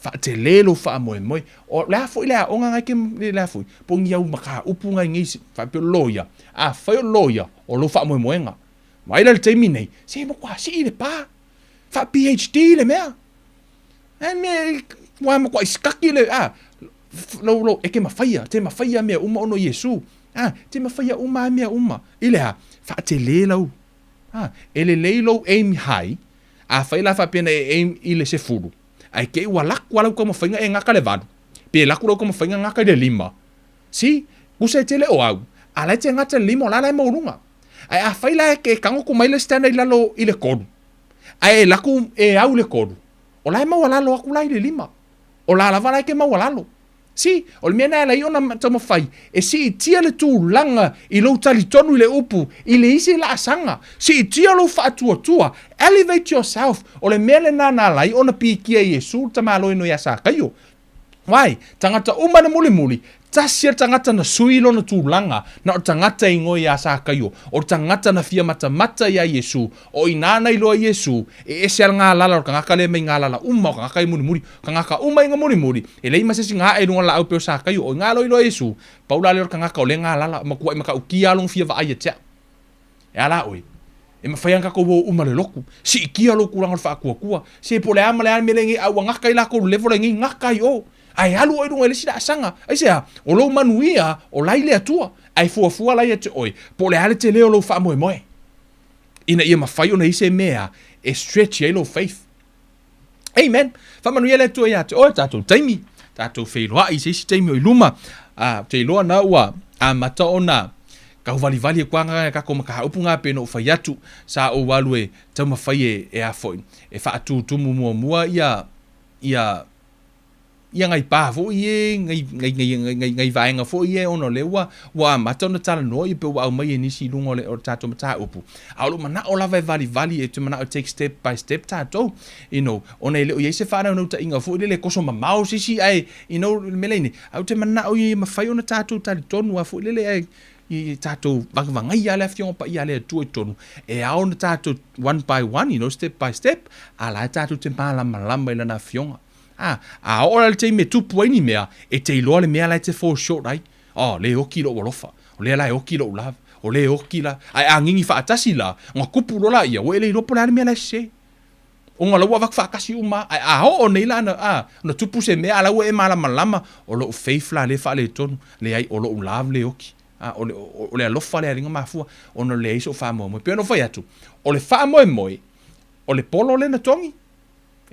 Whaatele lo whaamoe. O lea fo i lea onga ngai ke lea fo. Po ngi au maka upu ngai ngisi. Whapeo loia. Whai o loia o lo whaamoe nga. Maila le teimi nei. Se mo kwa si le pa. Wha PhD le mea. Me wa mo kwa iskaki le. Lo e ke mawhaia. Te mawhaia mea uma ono Yesu. Te mawhaia uma mea uma. Ilea. Whaatele lau. Ele leilo aim high. Whai la whapena aim ile se furu. Ai ke ua laku alau ka mawhainga e ngaka le vanu. Pe laku lau ka mawhainga ngaka le 5. Si, kusa e tele o au. Alai te ngata 5 o lalai maurunga. Ai a whai la ke kango ku maile stana i lalo i le kodu. Ai e laku e au le kodu. O lai mau alalo aku lai le 5. O la lava lai ke mau alalo. Si, o le mena la iona tamo fai. E si tia le tu langa i lo tali tonu i le upu. I le isi la asanga. Si tia lo tua. Elevate yourself. O le mele nana la iona pikia Yesu tamalo ino ya sa kayo. Wai, tangata umana muli. Tasia tangata na suilo na tu langa. Na o tangata ingo ya sa kayo. O tangata na fia mata ya Yesu. O inana ilo Yesu. E ese al ngā lala. O kangaka le mei ngā lala. Uma o kangaka i muri. Kangaka uma inga muri. E lei masesi ngā e runga la au peo sa kayo. O ngā lo ilo Yesu. Paula leo kangaka o le ngā lala. Makua i maka ukia along fia va aia tea. E ala oi. E mawhaianga ko wo uma le loku. Si ikia lo kuranga le whaakua. Si e pole ama le ane melengi au ngaka i lako levo le ngi ngaka i o. Ai halu oi runga elisi da asanga. Ai sea, o lo manuia o lai le atua. Ai fuafua lai ate oi. Po le hale te leo lo wha moe. Ina ia mawhai o na ise mea e stretch e lo faith. Amen. Wha manuia le atua ia te oi tātou taimi. Tātou whailoa i se isi taimi o iluma. Te iloa na ua mata o na kau vali e kuanga kako maka upu ngā pēno whai atu. Sa o walue tau mawhai e afoi. E wha atu tumu mua ia ngai pa fo ie ngai vaenga fo ie ono lewa wa mata na tala no i pe wa mai ni si lungo le o tato mata upu alu mana ola vali e tu mana o take step by step tato ona ile o ye se fara no ta inga fo ile koso mamau si ai meleni au te mana o ye mafai ona tato tali tonu a fo ile ai i tato vanga ia le fion pa ia le tu tonu e au na tato one by one step by step ala tato te mala malamba ile na fion ora le te me tupu ai ni mea, e te iloa le mea lai te fall short ai. Le oki lo walofa, o le lai oki lo ulav, o le oki la, ai ngingi whaatasi la, ngā kupu lo la ia, o e le ilopo le mea lai se. O ngā laua wak whaakasi uma, o nei la na tupu se mea, laua e malama, o lo faith la le wha le tonu, le ai o lo ulav le oki. O le alofa le aringa mafua, o no le iso wha moe, pia no whai atu, o le wha moe, o le polo le na tongi.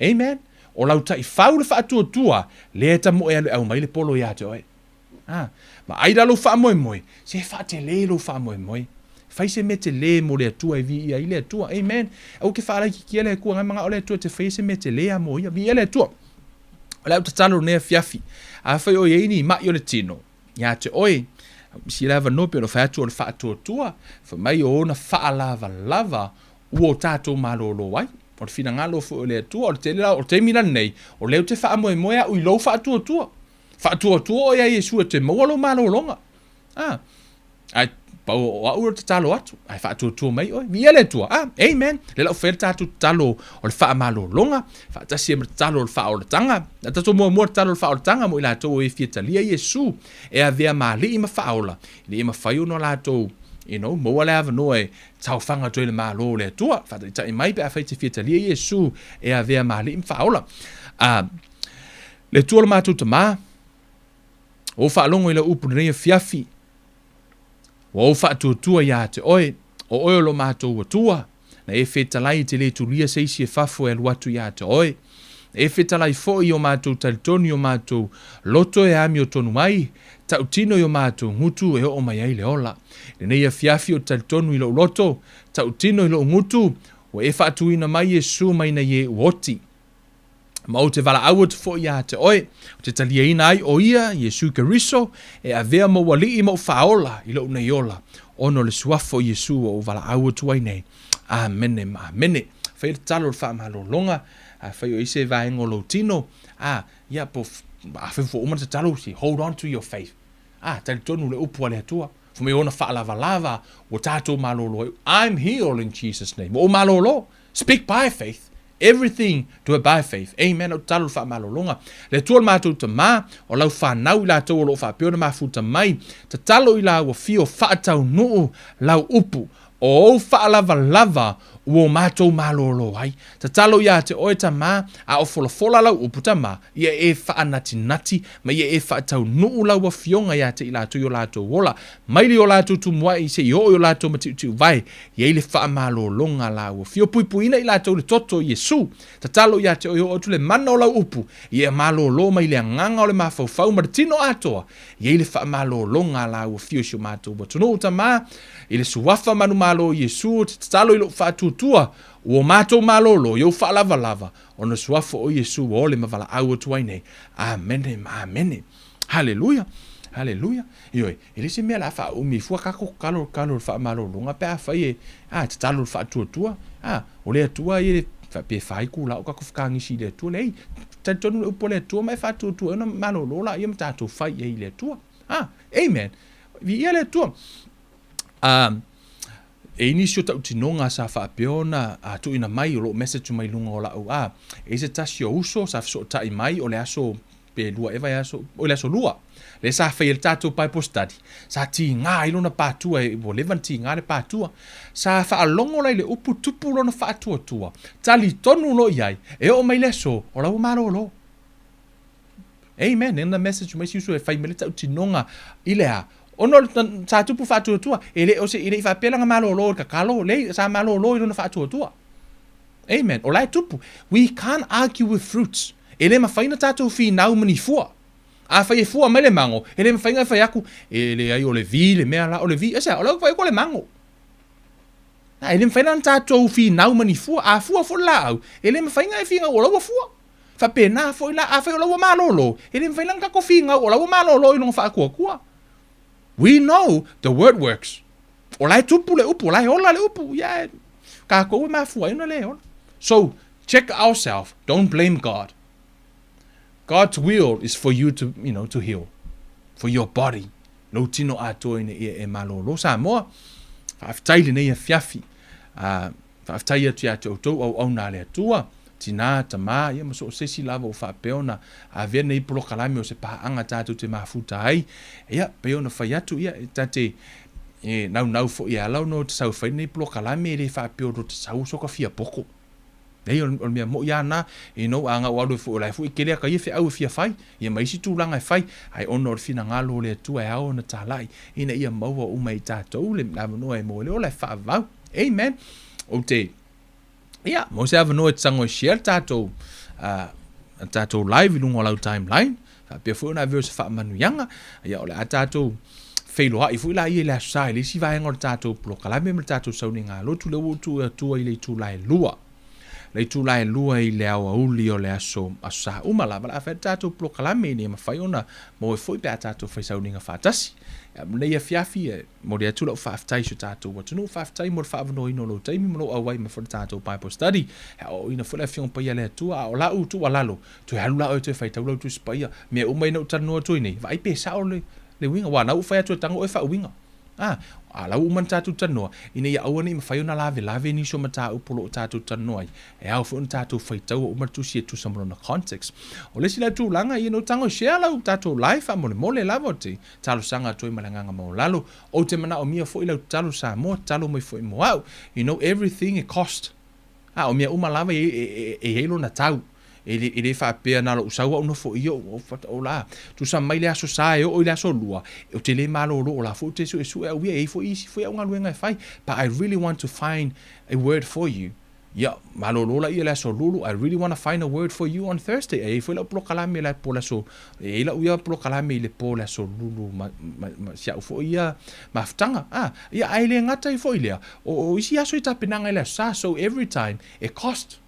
Amen. O lau tai whau le whaatua le ta mo e alu au mai le polo ia te oi. Ma aira lo wha moe, se wha te le lo wha moe. Whai se me te le mo le atua e vi ia i le atua, amen. Au ke whaala ki kia le kua ngai manga o le atua te whai se me te le a mo ia, vi ia le atua. O lau ta talo nea fiafi, a whai o yeini mai o le tino, ia te oi. Si lava no pe no whai atua o le whaatua, wha mai o na wha lava, ua o tātou malolo wai. O te whina ngalo fu o le atua, o te lea, o te mina nei, o leo te wha moe a ui lo wha atua. Wha atua o ia Yesu te maualo malo longa. Ai, pau o au te talo atu, ai wha atua mai oi, via le atua, amen. Le lau whera tātu talo o le wha malo longa, wha tasi e mra talo o le wha o le tanga, na tato mua talo o le wha o le tanga, mo i la tau e fiatalia Yesu, e a vea maali i ma wha ola, i ma whai uno la tau, mo wale ava noe tau whanga tue le malo le atua, whata i mai pe a whai te fiatalia Yesu, e a vea maali i ma wha ola. Le tua le mātou ta mā, o whaalongo i la upu rea fiafi, o whaatua ia te oe, o oe lo mātou atua, na e whetalai te le turia seisi e whafo e luatu ia te oe, e whetalai fo i o mātou talitoni o mātou loto e ami o tonu mai, tau tino i o mātou ngutu e o mai ai le ola. Le nei a fiafi o talitonu i lo loto, tau tino i lo ngutu, o e whaatuina mai Yesu mai na ye uoti. Ma o te wala awat fo ia te oe, o te talia ina ai o ia, Yesu Keriso, e a vea mo wali i mo faola, i lo nei ola, ono le suafo Yesu o wala awat wai nei. Amene, amene. Whai le talo le wha malo longa, whai o ise vaengo lo tino, ia po, a whai fo umana te talo si, hold on to your faith. Tali tonu le upu ale atua. For me ona wha lava lava, o tato malo lo, I'm healed in Jesus' name. O malo lo, speak by faith. Everything do it by faith. Amen. O talo fa malolonga. Le tuol mātou te mā, o lau whanau i la tau o lo whapeona mafuta mai, te talo i la ua fio whaatau nuu lau upu, o au whaalava lava ua mātou malolo ai. Te talo ia te oe ta mā, a o fola lau upu ta mā, ia e whaanati nati, ma ia e whaatau nuu lau a fionga ia te i la tau i o la tau wola. Maili o la tau tu mua i se i o la tau matiu tiu vai, ia i le wha malolonga la ua fio pui pui ina i la tau le toto Yesu. Te talo ia te oe o tu le mana o lau upu, ia malolo mai le anganga o le mawhauwhau ma le tino atoa, ia i le wha malolonga la ua fio sio mātou watono ta mā, i le suwafa manu malo Yesu, te talo i lo whaatutua, o mātou malolo, iau whaalava lava, o na suwafa o Yesu, o le mawala au atuai nei. Amene, amene. Hallelujah. Hallelujah. Ioi, e lese mea la wha umi fua kako kalo wha malolonga pe a whai e, te talo whaatutua, o le atua i le pe whai kula o kako whakangisi le atua, lei, tonu le upo le atua, mai whaatutua, ena malolola, ia mtato whai e le atua. Amen. Vi ia le atua. E inisio tau tinonga sa whaapeona tu ina mai o lo message mai lunga o lau e se tasi o uso sa so tai mai o le aso pe lua eva aso o le aso lua le sa whai el tatou Bible study sa ti ngā ilona pātua e o levan ti ngā le pātua sa whaalongo lai le upu tupu lona whaatua tua tali tonu lo iai e o mai leso o lau maro lo. Amen. In the message mai siusu e whai mele tau tinonga ilea ono sa tupu fatu tua ele o se ile fa pela nga malolo ka kalo le sa malolo no fatu tua. Amen. O lai tupu we can't argue with fruits. Ele ma faina tatu fi nau mani fua. A fa e fua mele mango. Ele ma faina fa yaku ele ai o le vi le mea la o le vi esa o la fa ko le mango. Na ele ma faina tatu fi nau mani fua a fua fo la au. Ele ma faina fi nga o la fua. Fa pena fo la a fa o la malolo. Ele ma faina ka ko fi nga o la malolo no fa ko ko. We know the word works. O lai tupu le upu, o lai ola le upu. Yeah. Ka koe mafua ina le ola. So, check ourselves. Don't blame God. God's will is for you to, to heal. For your body. Lo tino ato ina e malolo. Sa moa, whaaftai le nei a fiafi. Whaaftai atu ia te autou au na le atua. Tina, tama, ia maso o sesi lava o whapeona, a vea nei polo kalami o se paanga tātou te mafuta ai, ia, peona whai atu, ia, tate, nau fo ia lau no te sau whai nei polo kalami, e le whapeo do te sau soka fia poko. Nei, on mea mo ia na, no anga o alu fo o lai fo, i kelea ka ia whi au fia whai, ia maisi tūlanga e whai, ai ono or fina ngalo le atua e ao na tālai, ina ia maua umai tātou, le mnamanoa e mo le o lai whaavau. Amen. O te, ia, mo se ava noe tango share tātou live ilungo lau timeline, pia fo na veo se wha manuianga, ia ole a tātou whailoha i fo ila i le asai, le si vaenga o tātou plokalame me tātou sauni ngā lotu le wotu tua i le tūlai lua. Le tūlai lua i le awa uli o le aso sa umala, wala a whai tātou plokalame ni ma whai ona mo e fo i pia tātou whai sauni ngā whātasi. Nei a fiafi mo le atula o whaaftai so tātou watunu whaaftai mo le whaavano ino lo taimi mo lo awai ma whai tātou Bible study o ina whai fiong paia le atua o lau tu alalo tu halu lau e tu whai tau lau tu spaia mea umai na utanoa tu nei vai pe sao le winga wa nau whai atu tango e wha winga a lau uman tātou tanoa ina ia awane ma whai ona lave ni so ma tā upolo o tātou tanoa e au whai tātou whai tau o umar tu si e tu samoro na context o lesi la tu langa i no tango share lau tātou life a mole lavo te talo sanga toi malanganga mo lalo o te mana o mia fo ila talo sa mo talo mai fo mo au everything it cost o mia uma lava e helo na tau ele fa pe na lo usawa uno fo io o la tu sa mai le aso sa e o le aso lua o te le malo o la fo te su e we e fo isi fo nga luenga fai but I really want to find a word for you. Yeah, malo lola ia la so lulu. I really want to find a word for you on Thursday. E foi la prokalame la pola so. E la uia prokalame le pola so lulu ma sia fo ia maftanga. Ia ai le ngata i foi le. O isi aso i tapinanga la sa so every time it cost.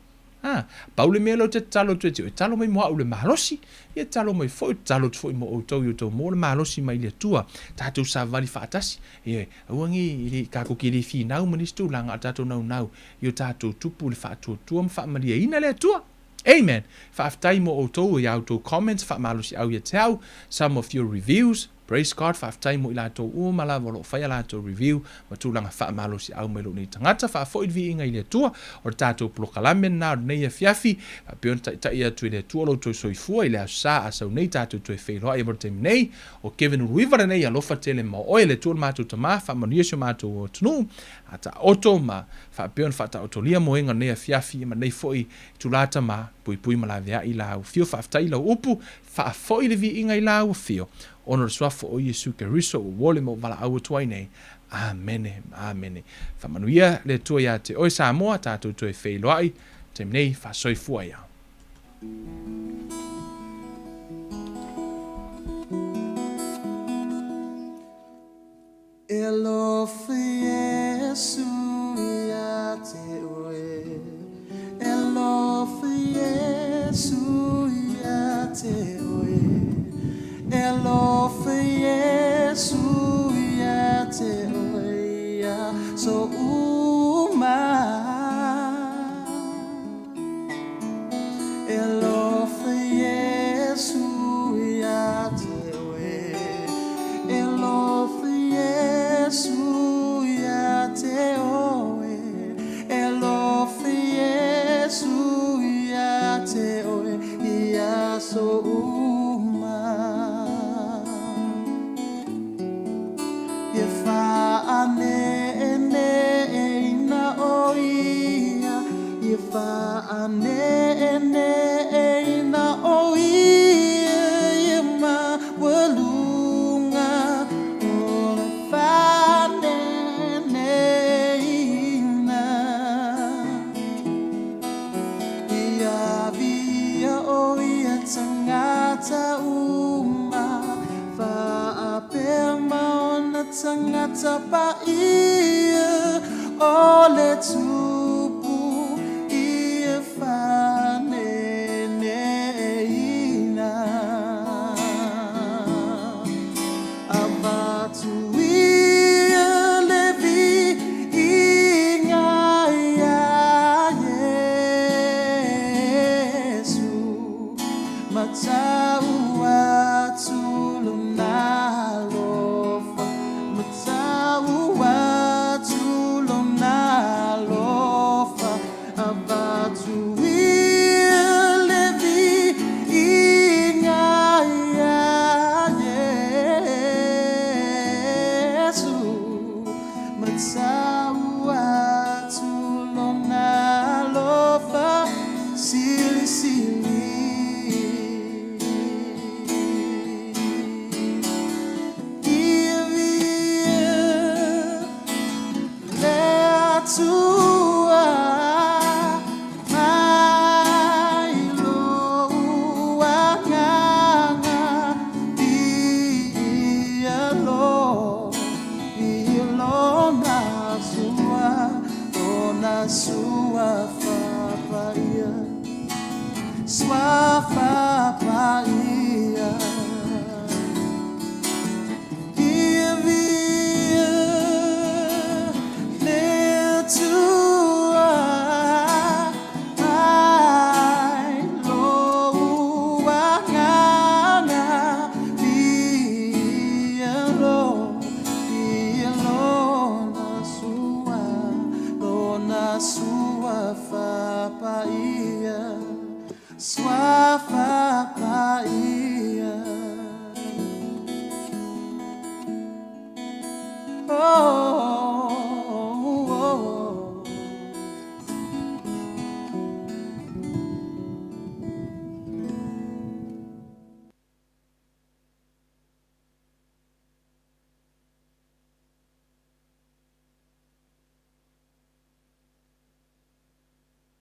Paule mea lau te talo tu e talo mai moa ule mahalosi, ia talo mai foi talo tu foi mo o tau i tau mo le mahalosi mai le tua, tātou sa vali whaatasi, uangi i kako ki le fi nau manistu langa tātou nau, i o tātou tupu le whaatua tua mwhaamalia ina le tua. Amen. Whaaftai mo o tau i au tau comments, whaamalosi au ia te au, some of your reviews, praise God, whaaftai mo i lātou umala, walo whai lātou review, ma tūlanga whaamalosi au mai lo ni tangata, whaafoi vi inga i le tua, o tātou plokalame nā nei a fiafi, pion tai atu i le tua lo tau soifua, i le asa asau nei tātou tue whailoa i morte nei, o Kevin Ruivara nei a lofa tele ma oe le tua mātou tama, whaamaniesio mātou o tunu, ata oto ma whaapion whata otolia moenga nei a fiafi, ma nei foi tūlata ma, pui malavea i lau fio, whaaftai lau upu, whaafoi le vi inga i lau fio, ono swafo o Yesu Keriso o wole mo vala au tuai nei. Amene, amene. Whamanuia le tua ia te oi Samoa, tātou tue whailoai, te mnei whasoifua ia. Elofa Yesu ia te oe, Elofa Yesu ia te oe, Elofa Yesu ia te oe ia so uma. Elofa Yesu ia te oe, Elofa Yesu ia te oe, Elofa Yesu ia te oe ia so uma. Tangata pa ia ole tupu ia faneneina abatu ia levi inga ia Yesu matau atu Oh